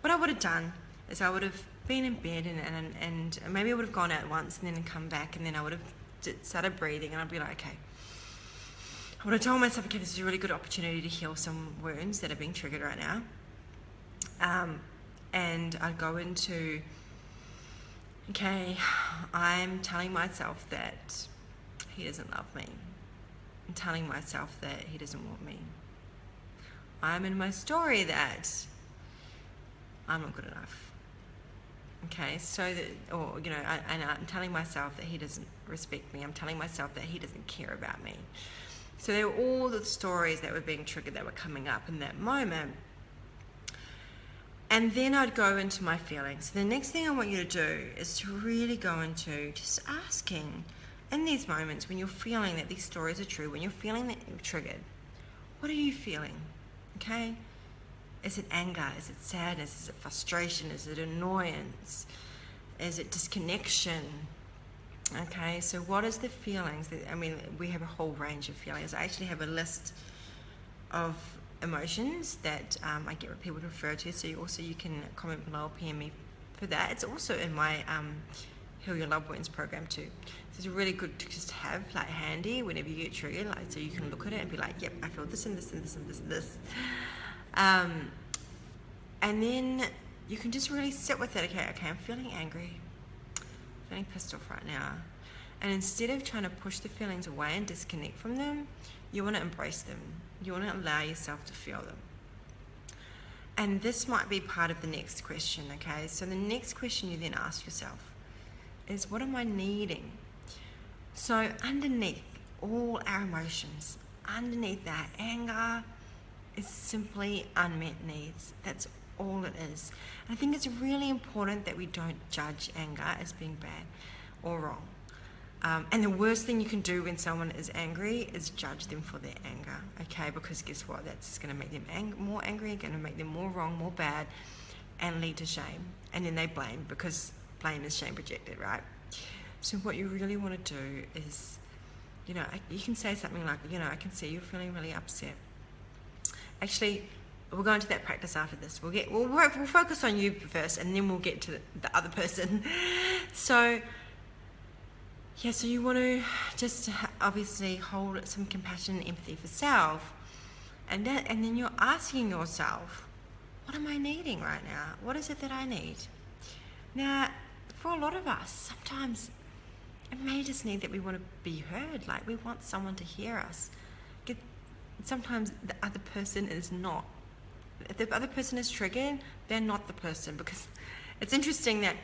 what I would have done is I would have been in bed and maybe I would have gone out once and then come back, and then I would have started breathing, and I'd be like, okay, I would have told myself, okay, this is a really good opportunity to heal some wounds that are being triggered right now. And I'd go into, okay, I'm telling myself that he doesn't love me. I'm telling myself that he doesn't want me. I'm in my story that I'm not good enough. Okay, so that, or, you know, and I'm telling myself that he doesn't respect me. I'm telling myself that he doesn't care about me. So there were all the stories that were being triggered that were coming up in that moment. And then I'd go into my feelings. So the next thing I want you to do is to really go into just asking, in these moments when you're feeling that these stories are true, when you're feeling that you're triggered, what are you feeling? Okay? Is it anger? Is it sadness? Is it frustration? Is it annoyance? Is it disconnection? Okay, so what is the feelings? I mean, we have a whole range of feelings. I actually have a list of emotions that I get people to refer to, so you can comment below or PM me for that. It's also in my Heal Your Loved Wounds program too. So it's really good to just have like handy whenever you get triggered, like so you can look at it and be like, yep, I feel this and this and this and this and this. And then you can just really sit with it. Okay, I'm feeling angry, feeling pissed off right now. And instead of trying to push the feelings away and disconnect from them, you want to embrace them. You want to allow yourself to feel them. And this might be part of the next question, okay? So the next question you then ask yourself is, what am I needing? So underneath all our emotions, underneath that anger is simply unmet needs. That's all it is. And I think it's really important that we don't judge anger as being bad or wrong. And the worst thing you can do when someone is angry is judge them for their anger, okay? Because guess what? That's going to make them more angry, going to make them more wrong, more bad, and lead to shame. And then they blame, because blame is shame projected, right? So what you really want to do is, you can say something like, I can see you're feeling really upset. Actually, we'll go into that practice after this. We'll focus on you first, and then we'll get to the other person. So you want to just obviously hold some compassion and empathy for self, and then you're asking yourself, what am I needing right now? What is it that I need? Now, for a lot of us, sometimes it may just need that we want to be heard, like we want someone to hear us. Sometimes the other person is not. If the other person is triggered, they're not the person, because it's interesting that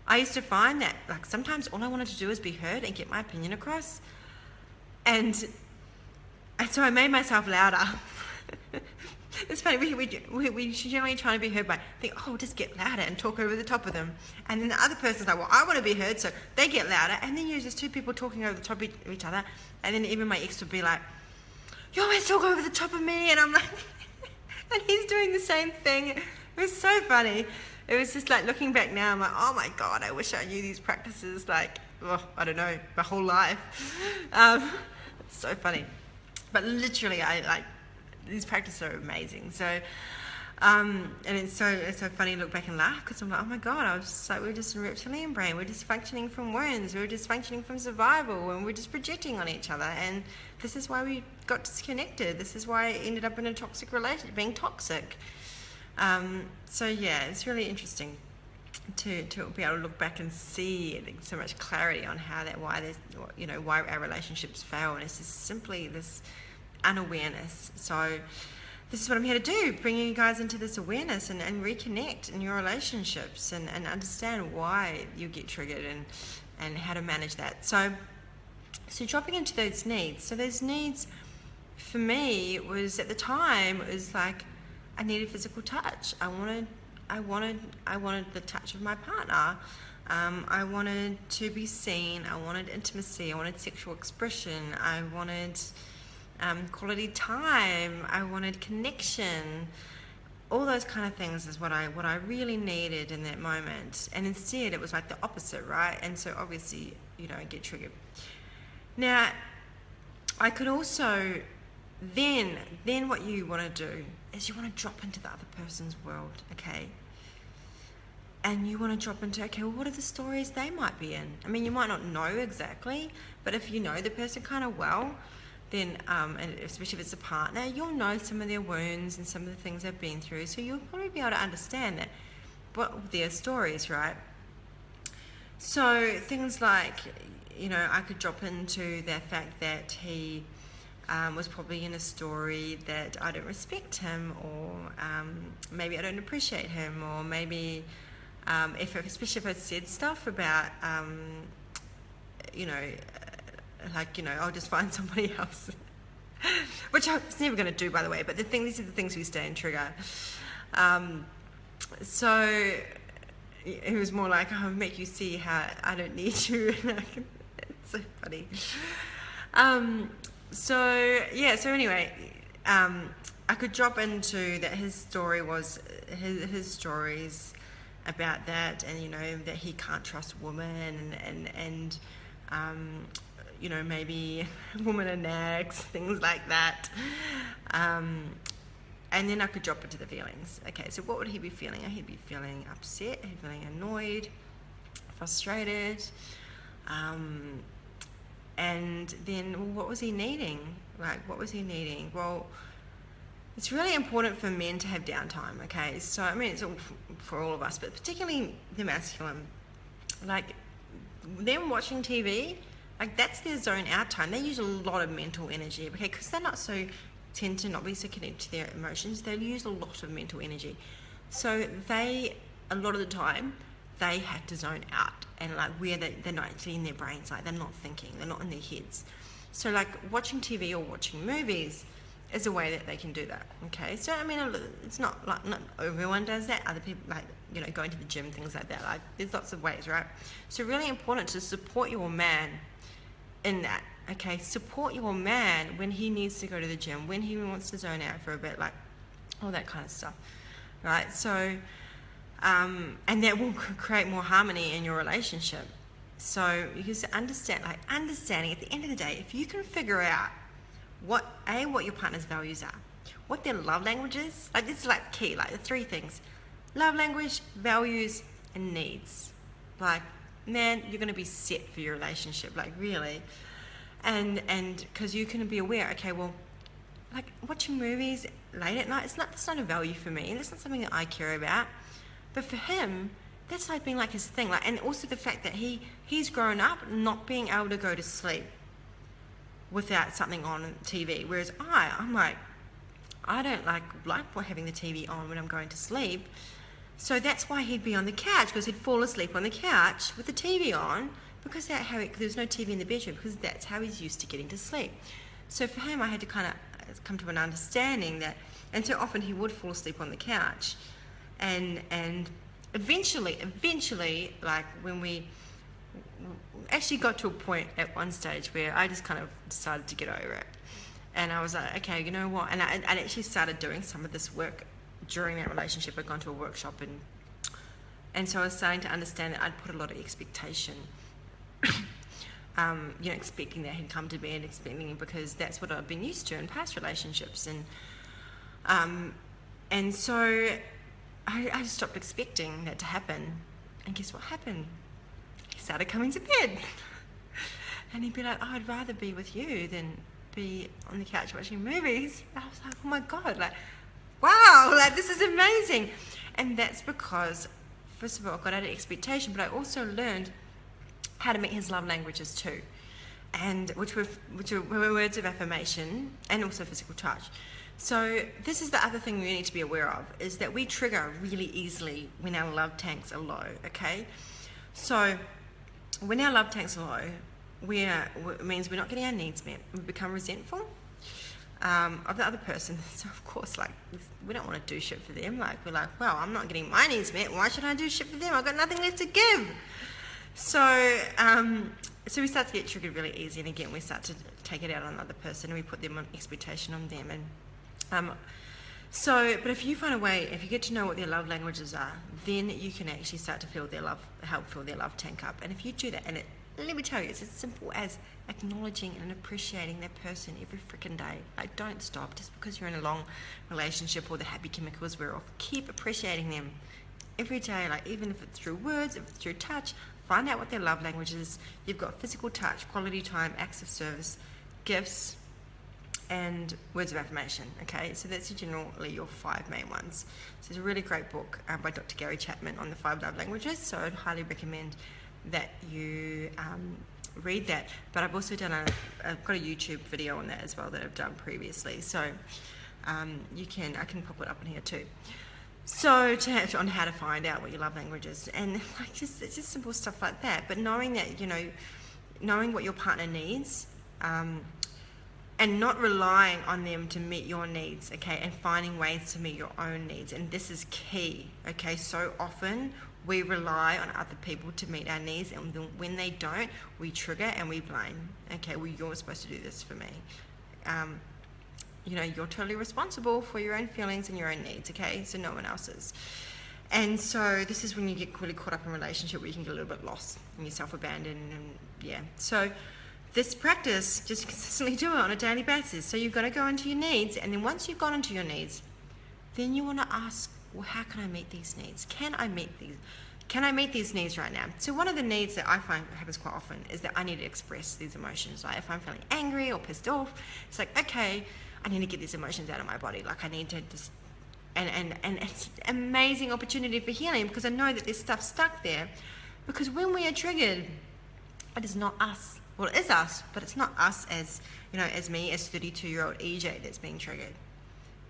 I used to find that like sometimes all I wanted to do is be heard and get my opinion across, and so I made myself louder. It's funny, we generally try to be heard by think, just get louder and talk over the top of them, and then the other person's like, well, I want to be heard, so they get louder, and then you're just two people talking over the top of each other, and then even my ex would be like, you always talk over the top of me, and I'm like, and he's doing the same thing. It was so funny. It was just like, looking back now, I'm like, oh my God, I wish I knew these practices, like, I don't know, my whole life. It's so funny. But literally, these practices are amazing. So, and it's so funny to look back and laugh, because I'm like, oh my God, I was just like, we're just in reptilian brain, we're just functioning from wounds, we're just functioning from survival, and we're just projecting on each other. And this is why we got disconnected. This is why I ended up in a toxic relationship, being toxic. It's really interesting to be able to look back and see so much clarity on why our relationships fail, and it's just simply this unawareness. So this is what I'm here to do, bringing you guys into this awareness and reconnect in your relationships and understand why you get triggered and how to manage that. So dropping into those needs. So those needs for me was, at the time, it was like I needed physical touch. I wanted the touch of my partner. I wanted to be seen. I wanted intimacy. I wanted sexual expression. I wanted quality time. I wanted connection. All those kind of things is what I really needed in that moment. And instead, it was like the opposite, right? And so obviously, I get triggered. Now, I could also then what you want to do is you want to drop into the other person's world, okay? And you want to drop into, okay, well, what are the stories they might be in? I mean, you might not know exactly, but if you know the person kind of well, then, and especially if it's a partner, you'll know some of their wounds and some of the things they've been through, so you'll probably be able to understand that, what their stories, right? So things like, I could drop into the fact that he was probably in a story that I don't respect him, or maybe I don't appreciate him, or maybe especially if I said stuff about, I'll just find somebody else, which I was never going to do, by the way, but these are the things we stay and trigger. So it was more like, I'll make you see how I don't need you. It's so funny. So anyway, I could drop into that his story was his stories about that, and that he can't trust women, and maybe women are nags, things like that. And then I could drop into the feelings. Okay, so what would he be feeling? He'd be feeling upset, he'd be feeling annoyed, frustrated, and then, what was he needing? Like, what was he needing? Well, it's really important for men to have downtime, okay? So, I mean, it's all for all of us, but particularly the masculine. Like, them watching TV, like, that's their zone out time. They use a lot of mental energy, okay? Because they're tend to not be so connected to their emotions. They use a lot of mental energy. So a lot of the time, they have to zone out. And, like, where they're not actually in their brains, like, they're not thinking, they're not in their heads. So, like, watching TV or watching movies is a way that they can do that, okay? So, I mean, it's not like, not everyone does that. Other people, like, you know, going to the gym, things like that. Like, there's lots of ways, right? So, really important to support your man in that, okay? Support your man when he needs to go to the gym, when he wants to zone out for a bit, like, all that kind of stuff, right? So, and that will create more harmony in your relationship. So, you can understanding at the end of the day, if you can figure out what your partner's values are, what their love language is, like, this is like key, like the 3 things: love language, values, and needs. Like, man, you're going to be set for your relationship, like, really. And because you can be aware, okay, well, like, watching movies late at night, that's not a value for me. That's not something that I care about. But for him, that's like being like his thing. Like, and also the fact that he's grown up not being able to go to sleep without something on TV, whereas I'm like, I don't like having the TV on when I'm going to sleep. So that's why he'd be on the couch, because he'd fall asleep on the couch with the TV on, because there's no TV in the bedroom, because that's how he's used to getting to sleep. So for him, I had to kind of come to an understanding that, and so often he would fall asleep on the couch, and eventually, like, when we actually got to a point at one stage where I just kind of decided to get over it. And I was like, okay, you know what? And I actually started doing some of this work during that relationship. I'd gone to a workshop, and so I was starting to understand that I'd put a lot of expectation, expecting that he'd come to bed, expecting, because that's what I've been used to in past relationships. And so I just stopped expecting that to happen. And guess what happened? He started coming to bed. And he'd be like, oh, I'd rather be with you than be on the couch watching movies. And I was like, oh my God, like, wow, like, this is amazing. And that's because, first of all, I got out of expectation, but I also learned how to meet his love languages too, and which were words of affirmation and also physical touch. So this is the other thing we need to be aware of, is that we trigger really easily when our love tanks are low, okay? So when our love tanks are low, it means we're not getting our needs met. We become resentful of the other person. So of course, like, we don't want to do shit for them. Like, we're like, well, I'm not getting my needs met. Why should I do shit for them? I've got nothing left to give. So we start to get triggered really easy, and again, we start to take it out on another person, and we put them on expectation on them. And but if you find a way, if you get to know what their love languages are, then you can actually start to help fill their love tank up. And if you do that, and let me tell you, it's as simple as acknowledging and appreciating that person every freaking day. Like, don't stop just because you're in a long relationship or the happy chemicals wear off. Keep appreciating them every day, like, even if it's through words, if it's through touch. Find out what their love language is. You've got physical touch, quality time, acts of service, gifts, and words of affirmation, okay? So that's generally your 5 main ones. So it's a really great book by Dr. Gary Chapman on the 5 love languages, so I'd highly recommend that you read that. But I've also I've got a YouTube video on that as well that I've done previously, so I can pop it up in here too. So on how to find out what your love language is, and like, it's just simple stuff like that. But knowing that, knowing what your partner needs, and not relying on them to meet your needs, okay, and finding ways to meet your own needs. And this is key, okay? So often we rely on other people to meet our needs, and when they don't, we trigger and we blame. Okay, well, you're supposed to do this for me. You're totally responsible for your own feelings and your own needs, okay? So no one else's. And so this is when you get really caught up in a relationship where you can get a little bit lost and you're self-abandoned, and yeah. So this practice, just consistently do it on a daily basis. So you've got to go into your needs, and then once you've gone into your needs, then you want to ask, well, how can I meet these needs? Can I meet these needs right now? So one of the needs that I find happens quite often is that I need to express these emotions. Like, if I'm feeling angry or pissed off, it's like, okay, I need to get these emotions out of my body. Like, I need to just, and it's an amazing opportunity for healing, because I know that there's stuff stuck there. Because when we are triggered, it is not us. Well, it is us, but it's not us as, as me, as 32-year-old EJ that's being triggered.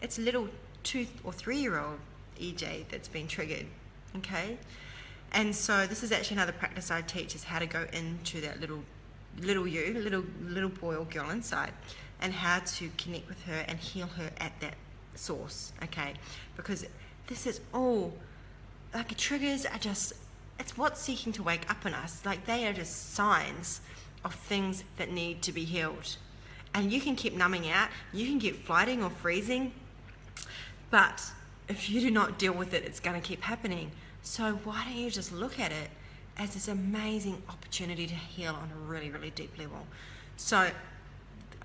It's little 2 or 3-year-old EJ that's been triggered, okay? And so this is actually another practice I teach, is how to go into that little boy or girl inside, and how to connect with her and heal her at that source, okay? Because this is all, like, triggers are just, it's what's seeking to wake up in us. Like, they are just signs of things that need to be healed. And you can keep numbing out, you can keep flighting or freezing, but if you do not deal with it, it's going to keep happening. So why don't you just look at it as this amazing opportunity to heal on a really, really deep level? So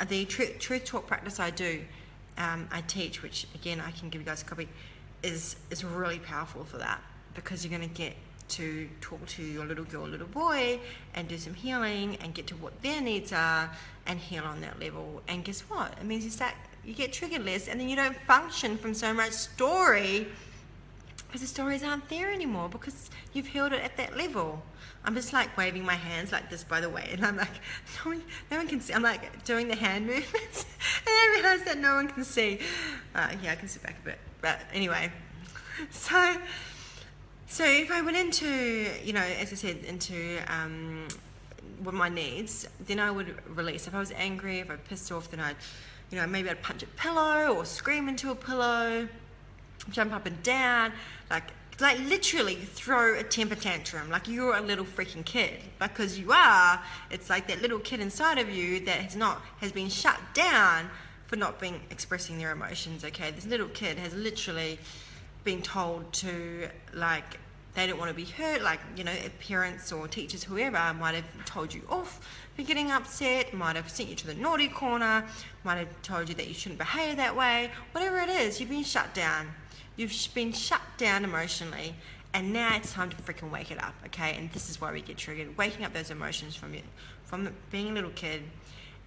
the truth talk practice I do, I teach, which again I can give you guys a copy, is really powerful for that, because you're going to get to talk to your little girl, little boy, and do some healing and get to what their needs are and heal on that level. And guess what? It means you get triggered less, and then you don't function from so much story, because the stories aren't there anymore, because you've healed it at that level. I'm just like waving my hands like this, by the way, and I'm like, no one can see. I'm like doing the hand movements, and I realize that no one can see. Yeah, I can sit back a bit, but anyway. So if I went into, as I said, into what my needs, then I would release. If I was angry, if I pissed off, then I'd, maybe I'd punch a pillow or scream into a pillow, jump up and down, like literally throw a temper tantrum, like you're a little freaking kid, because you are. It's like that little kid inside of you that has been shut down for not expressing their emotions. Okay, this little kid has literally been told to, like, they don't want to be hurt, like, parents or teachers, whoever, might have told you off for getting upset, might have sent you to the naughty corner, might have told you that you shouldn't behave that way. Whatever it is, you've been shut down. You've been shut down emotionally, and now it's time to freaking wake it up, okay? And this is why we get triggered, waking up those emotions from being a little kid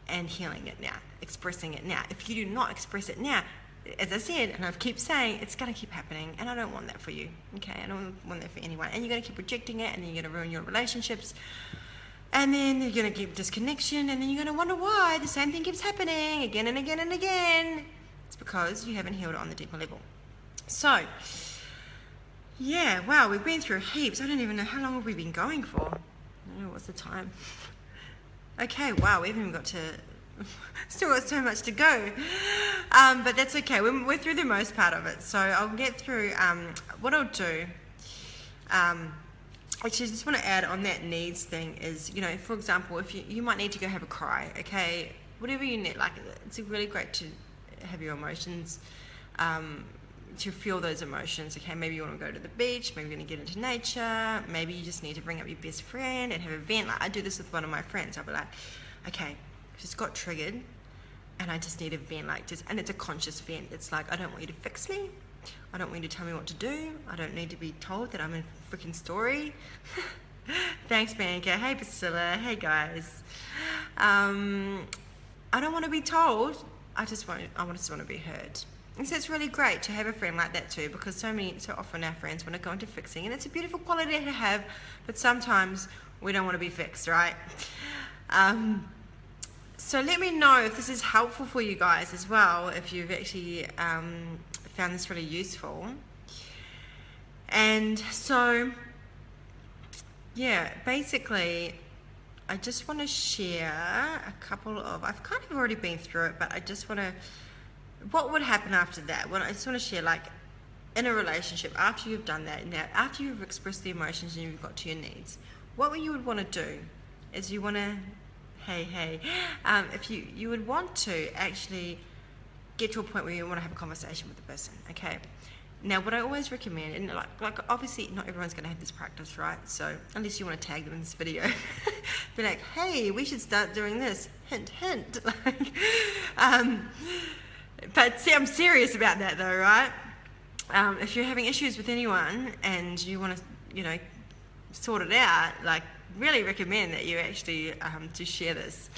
and healing it now, expressing it now. If you do not express it now, as I said, and I keep saying, it's going to keep happening, and I don't want that for you, okay? I don't want that for anyone. And you're going to keep rejecting it, and then you're going to ruin your relationships, and then you're going to keep disconnection, and then you're going to wonder why the same thing keeps happening again and again and again. It's because you haven't healed it on the deeper level. So, yeah, wow, we've been through heaps. I don't even know, how long have we been going for? I don't know, what's the time? Okay, wow, we haven't even got to... Still got so much to go, but that's okay. We're through the most part of it, so I'll get through. What I'll do, actually, just want to add on that needs thing is, for example, if you might need to go have a cry, okay, whatever you need. Like, it's really great to have your emotions, to feel those emotions. Okay, maybe you want to go to the beach, maybe you're going to get into nature, maybe you just need to bring up your best friend and have a vent. Like, I do this with one of my friends. I'll be like, okay, just got triggered and I just need a vent, and it's a conscious vent. It's like, I don't want you to fix me, I don't want you to tell me what to do, I don't need to be told that I'm a freaking story. Thanks, Bianca. Hey, Priscilla. Hey, guys. I don't want to be told, I just want to be heard. And so it's really great to have a friend like that too, because so often our friends want to go into fixing, and it's a beautiful quality to have, but sometimes we don't want to be fixed, right? So let me know if this is helpful for you guys as well, if you've actually found this really useful. And so, yeah, basically, I just want to share a couple of, I've kind of already been through it, but I just want to, what would happen after that? Well, I just want to share, like, in a relationship, after you've done that, now, after you've expressed the emotions and you've got to your needs, what you would want to do is you want to, if you would want to actually get to a point where you want to have a conversation with the person, okay? Now, what I always recommend, and like obviously not everyone's going to have this practice, right? So unless you want to tag them in this video, be like, hey, we should start doing this, hint, hint. But see, I'm serious about that though, right? If you're having issues with anyone and you want to, sort it out, like really recommend that you actually to share this.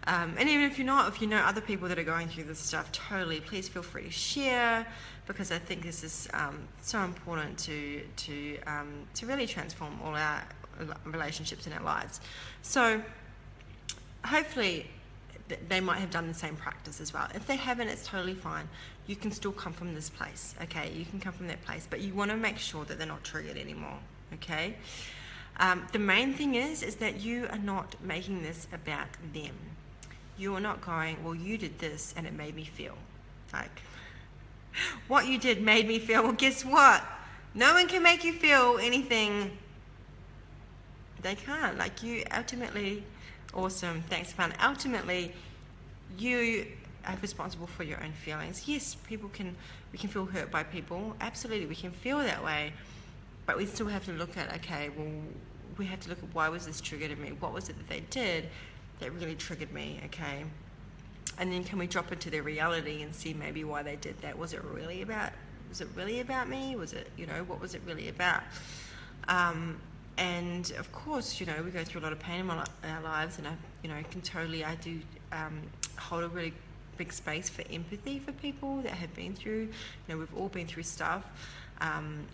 And even if you know other people that are going through this stuff, totally, please feel free to share, because I think this is so important to really transform all our relationships in our lives. So hopefully they might have done the same practice as well. If they haven't, it's totally fine. You can still come from this place, okay? You can come from that place, but you want to make sure that they're not triggered anymore, okay? The main thing is that you are not making this about them. You are not going, well, you did this and it made me feel. Like, what you did made me feel. Well, guess what? No one can make you feel anything. They can't. Like, you ultimately, awesome, thanks, fun. Ultimately, you are responsible for your own feelings. Yes, we can feel hurt by people. Absolutely, we can feel that way. But we still have to look at, okay, well, we have to look at why was this triggered in me? What was it that they did that really triggered me, okay? And then can we drop into their reality and see maybe why they did that? Was it really about me? Was it, what was it really about? And of course, we go through a lot of pain in our lives, and I do hold a really big space for empathy for people that have been through, we've all been through stuff. And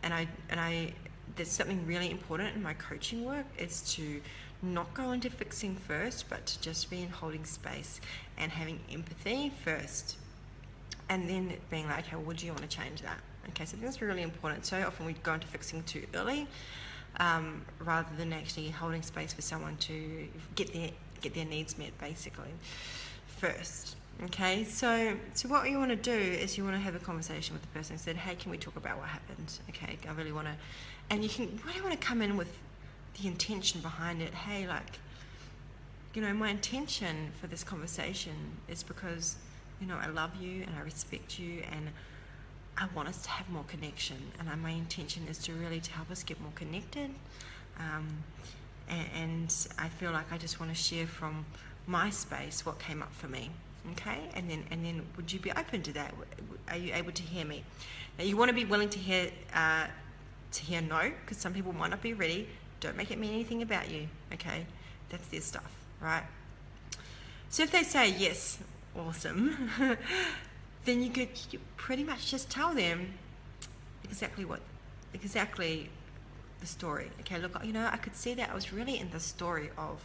there's something really important in my coaching work is to not go into fixing first, but to just be in holding space and having empathy first, and then being like, okay, well, do you want to change that? Okay, so that's really important. So often we go into fixing too early, rather than actually holding space for someone to get their needs met, basically, first. Okay, so what you want to do is you want to have a conversation with the person and said, hey, can we talk about what happened? Okay, I really want to, and you can really want to come in with the intention behind it. Hey, like, my intention for this conversation is because, I love you and I respect you and I want us to have more connection, and my intention is to really to help us get more connected. And I feel like I just want to share from my space what came up for me. Okay, and then would you be open to that? Are you able to hear me? Now you want to be willing to hear no, because some people might not be ready. Don't make it mean anything about you. Okay, that's their stuff, right? So if they say yes, awesome, then you pretty much just tell them exactly the story. Okay, look, I could see that I was really in the story of.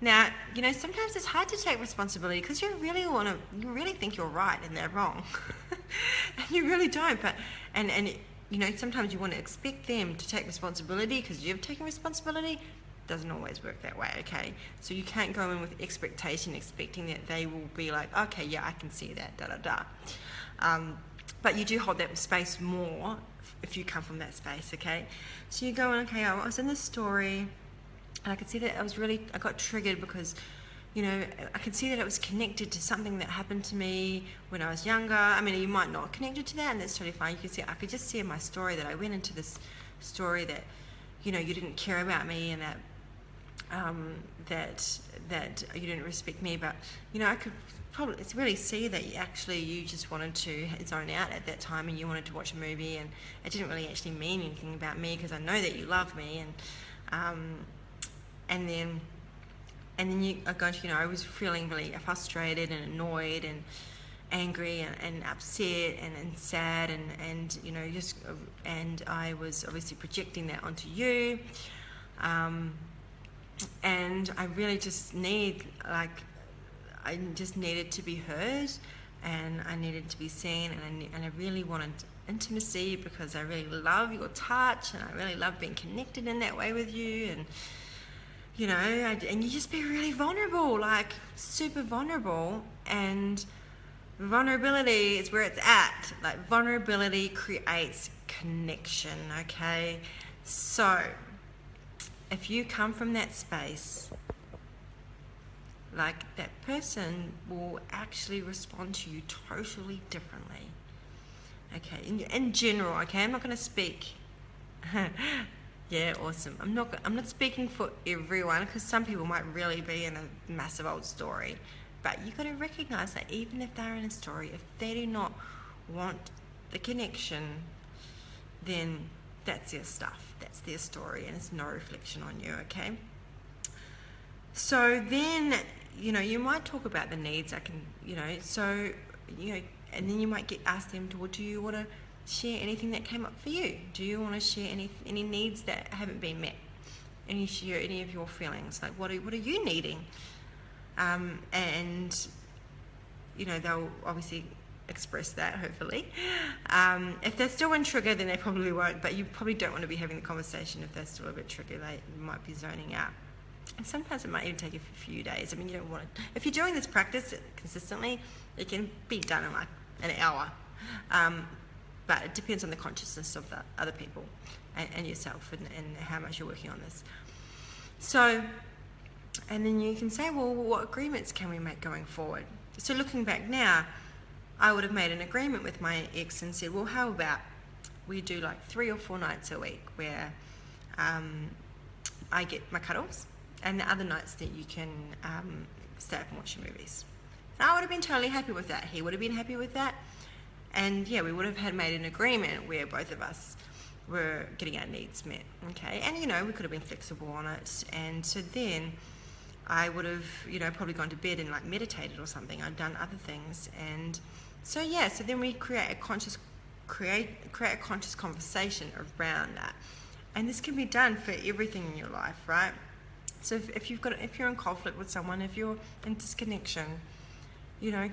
Now, sometimes it's hard to take responsibility because you really think you're right and they're wrong. And you really don't, but, and sometimes you want to expect them to take responsibility because you've taken responsibility. Doesn't always work that way, okay? So you can't go in with expectation, expecting that they will be like, okay, yeah, I can see that, da-da-da. But you do hold that space more if you come from that space, okay? So you go in, okay, I was in this story, and I could see that I got triggered because, I could see that it was connected to something that happened to me when I was younger. I mean, you might not connect it to that, and that's totally fine. I could just see in my story that I went into this story that, you didn't care about me, and that that you didn't respect me. But, I could probably really see that you just wanted to zone out at that time, and you wanted to watch a movie, and it didn't really actually mean anything about me because I know that you love me, and then you are going to, I was feeling really frustrated and annoyed and angry and upset and sad and and I was obviously projecting that onto you, and I really just I just needed to be heard, and I needed to be seen, and I really wanted intimacy because I really love your touch, and I really love being connected in that way with you, and and you just be really vulnerable, like super vulnerable, and vulnerability is where it's at. Like, vulnerability creates connection, okay? So if you come from that space, like, that person will actually respond to you totally differently, okay? In general, okay? I'm not going to speak. Yeah, awesome. I'm not speaking for everyone, because some people might really be in a massive old story. But you've got to recognize that even if they're in a story, if they do not want the connection, then that's their stuff, that's their story, and it's no reflection on you, okay? So then, you might talk about the needs, and then you might get asked them to, well, do you want to share anything that came up for you? Do you want to share any needs that haven't been met? Share any of your feelings, like what are you needing? And they'll obviously express that, hopefully. If they're still in trigger, then they probably won't, but you probably don't want to be having the conversation if they're still a bit trigger. They might be zoning out. And sometimes it might even take a few days. I mean, you don't want to, if you're doing this practice consistently, it can be done in like an hour. But it depends on the consciousness of the other people and yourself and how much you're working on this. So, and then you can say, well, what agreements can we make going forward? So looking back now, I would have made an agreement with my ex and said, well, how about we do like 3 or 4 nights a week where I get my cuddles, and the other nights that you can stay up and watch your movies. And I would have been totally happy with that. He would have been happy with that. And yeah, we would have made an agreement where both of us were getting our needs met, okay? And we could have been flexible on it. And so then I would have, probably gone to bed and like meditated or something. I'd done other things. And so yeah, so then we create a conscious conversation around that. And this can be done for everything in your life, right? So if you're in conflict with someone, if you're in disconnection,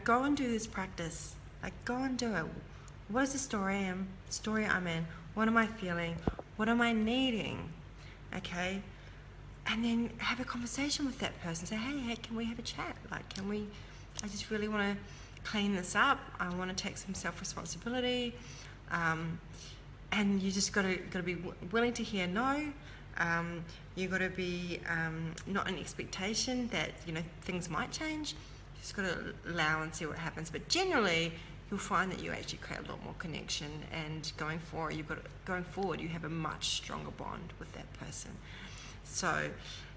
go and do this practice. Like, go and do it. What is the story I'm in? What am I feeling? What am I needing? Okay? And then have a conversation with that person. Say, hey, can we have a chat? Like, I just really want to clean this up. I want to take some self-responsibility. And you just got to be willing to hear no. You got to be not an expectation that things might change. You just got to allow and see what happens. But generally, you'll find that you actually create a lot more connection. And going forward, you have a much stronger bond with that person. So,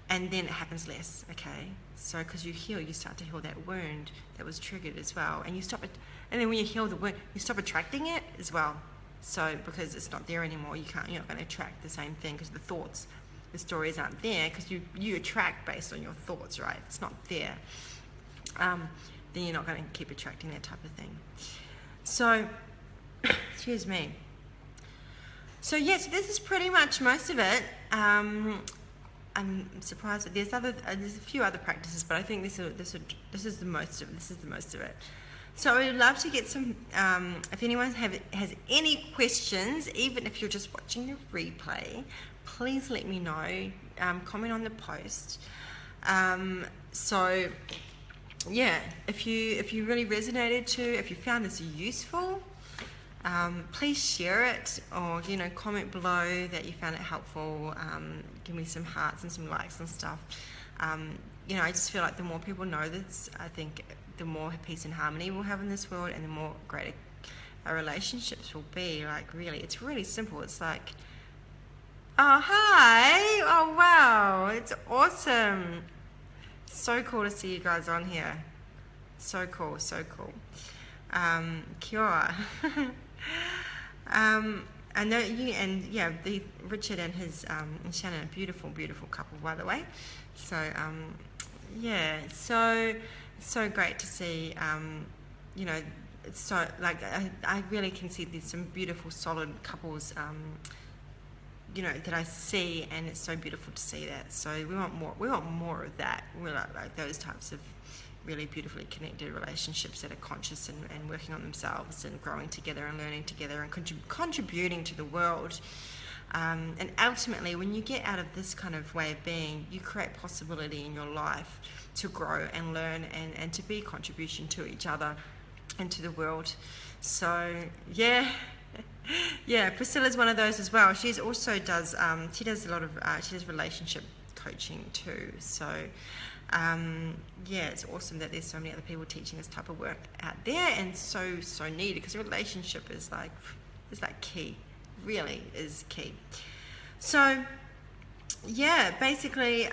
and then it happens less. Okay. So, because you start to heal that wound that was triggered as well, and you stop it. And then when you heal the wound, you stop attracting it as well. So because it's not there anymore, you're not going to attract the same thing because the stories aren't there because you attract based on your thoughts, right? It's not there. Then you're not going to keep attracting that type of thing. So, excuse me. So yes, this is pretty much most of it. I'm surprised that there's a few other practices, but I think this is the most of it. So I would love to get some, if anyone has any questions, even if you're just watching the replay, please let me know, comment on the post. So yeah, if you really resonated if you found this useful, please share it, or comment below that you found it helpful. Give me some hearts and some likes and stuff. I just feel like the more people know this, I think the more peace and harmony we'll have in this world, and the more greater our relationships will be. Like, really, it's really simple. It's like, oh, hi, oh, wow, it's awesome. So cool to see you guys on here. So cool, so cool. Kia ora. I know you, and yeah, Richard and his and Shannon, a beautiful, beautiful couple, by the way. So yeah, so great to see. It's so like I really can see there's some beautiful, solid couples. That I see, and it's so beautiful to see that. So we want more. We want more of that. We like those types of really beautifully connected relationships that are conscious and working on themselves and growing together and learning together and contributing to the world. And ultimately, when you get out of this kind of way of being, you create possibility in your life to grow and learn and to be a contribution to each other and to the world. So yeah. Yeah, Priscilla's one of those as well. She also does she does a lot of she does relationship coaching too. So yeah, it's awesome that there's so many other people teaching this type of work out there, and so needed, because a relationship is like key, really is key. So yeah, basically,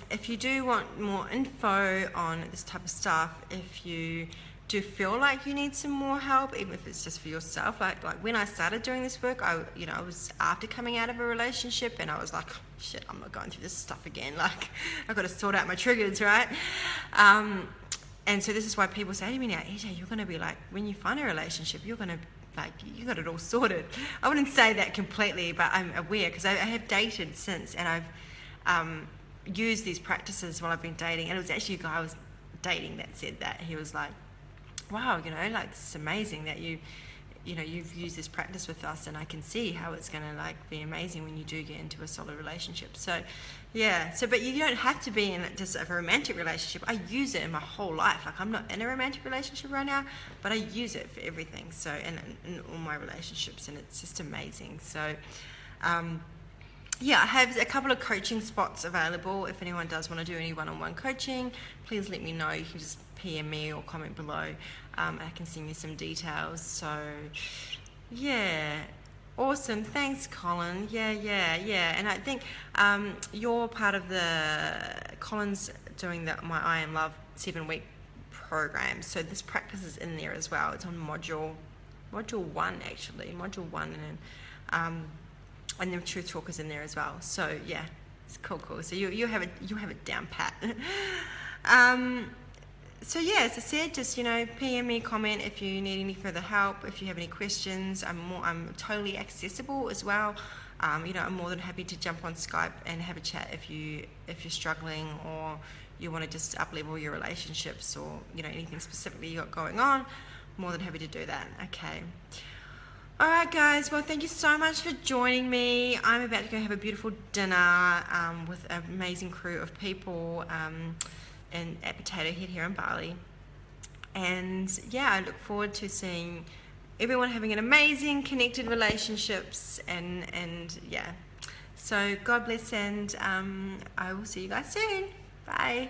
if you do want more info on this type of stuff, if you do feel like you need some more help, even if it's just for yourself, like when I started doing this work, I was after coming out of a relationship, and I was like, shit, I'm not going through this stuff again. Like, I've got to sort out my triggers, right? And so this is why people say to me now, EJ, you're going to be like, when you find a relationship, you're going to, like, you got it all sorted. I wouldn't say that completely, but I'm aware, because I have dated since, and I've used these practices while I've been dating. And it was actually a guy I was dating that said that. He was like, wow, like, it's amazing that you've used this practice with us, and I can see how it's going to, like, be amazing when you do get into a solid relationship. So yeah, but you don't have to be in just a romantic relationship. I use it in my whole life. Like, I'm not in a romantic relationship right now, but I use it for everything. So in all my relationships, and it's just amazing. So yeah, I have a couple of coaching spots available. If anyone does want to do any one-on-one coaching, please let me know. You can just PM me or comment below. I can send you some details. So yeah, awesome. Thanks, Colin. Yeah. And I think you're part of Colin's doing my I Am Love 7-week program. So this practice is in there as well. It's on module 1, actually, module 1, and the Truth Talk is in there as well. So yeah, it's cool. So you have it down pat. So yeah, as I said, just PM me, comment if you need any further help, if you have any questions. I'm totally accessible as well. I'm more than happy to jump on Skype and have a chat if you're struggling, or you want to just up-level your relationships, or anything specifically you got going on. More than happy to do that. Okay. All right, guys. Well, thank you so much for joining me. I'm about to go have a beautiful dinner with an amazing crew of people at Potato Head here in Bali. And yeah, I look forward to seeing everyone having an amazing connected relationships, and yeah. So God bless, and I will see you guys soon. Bye.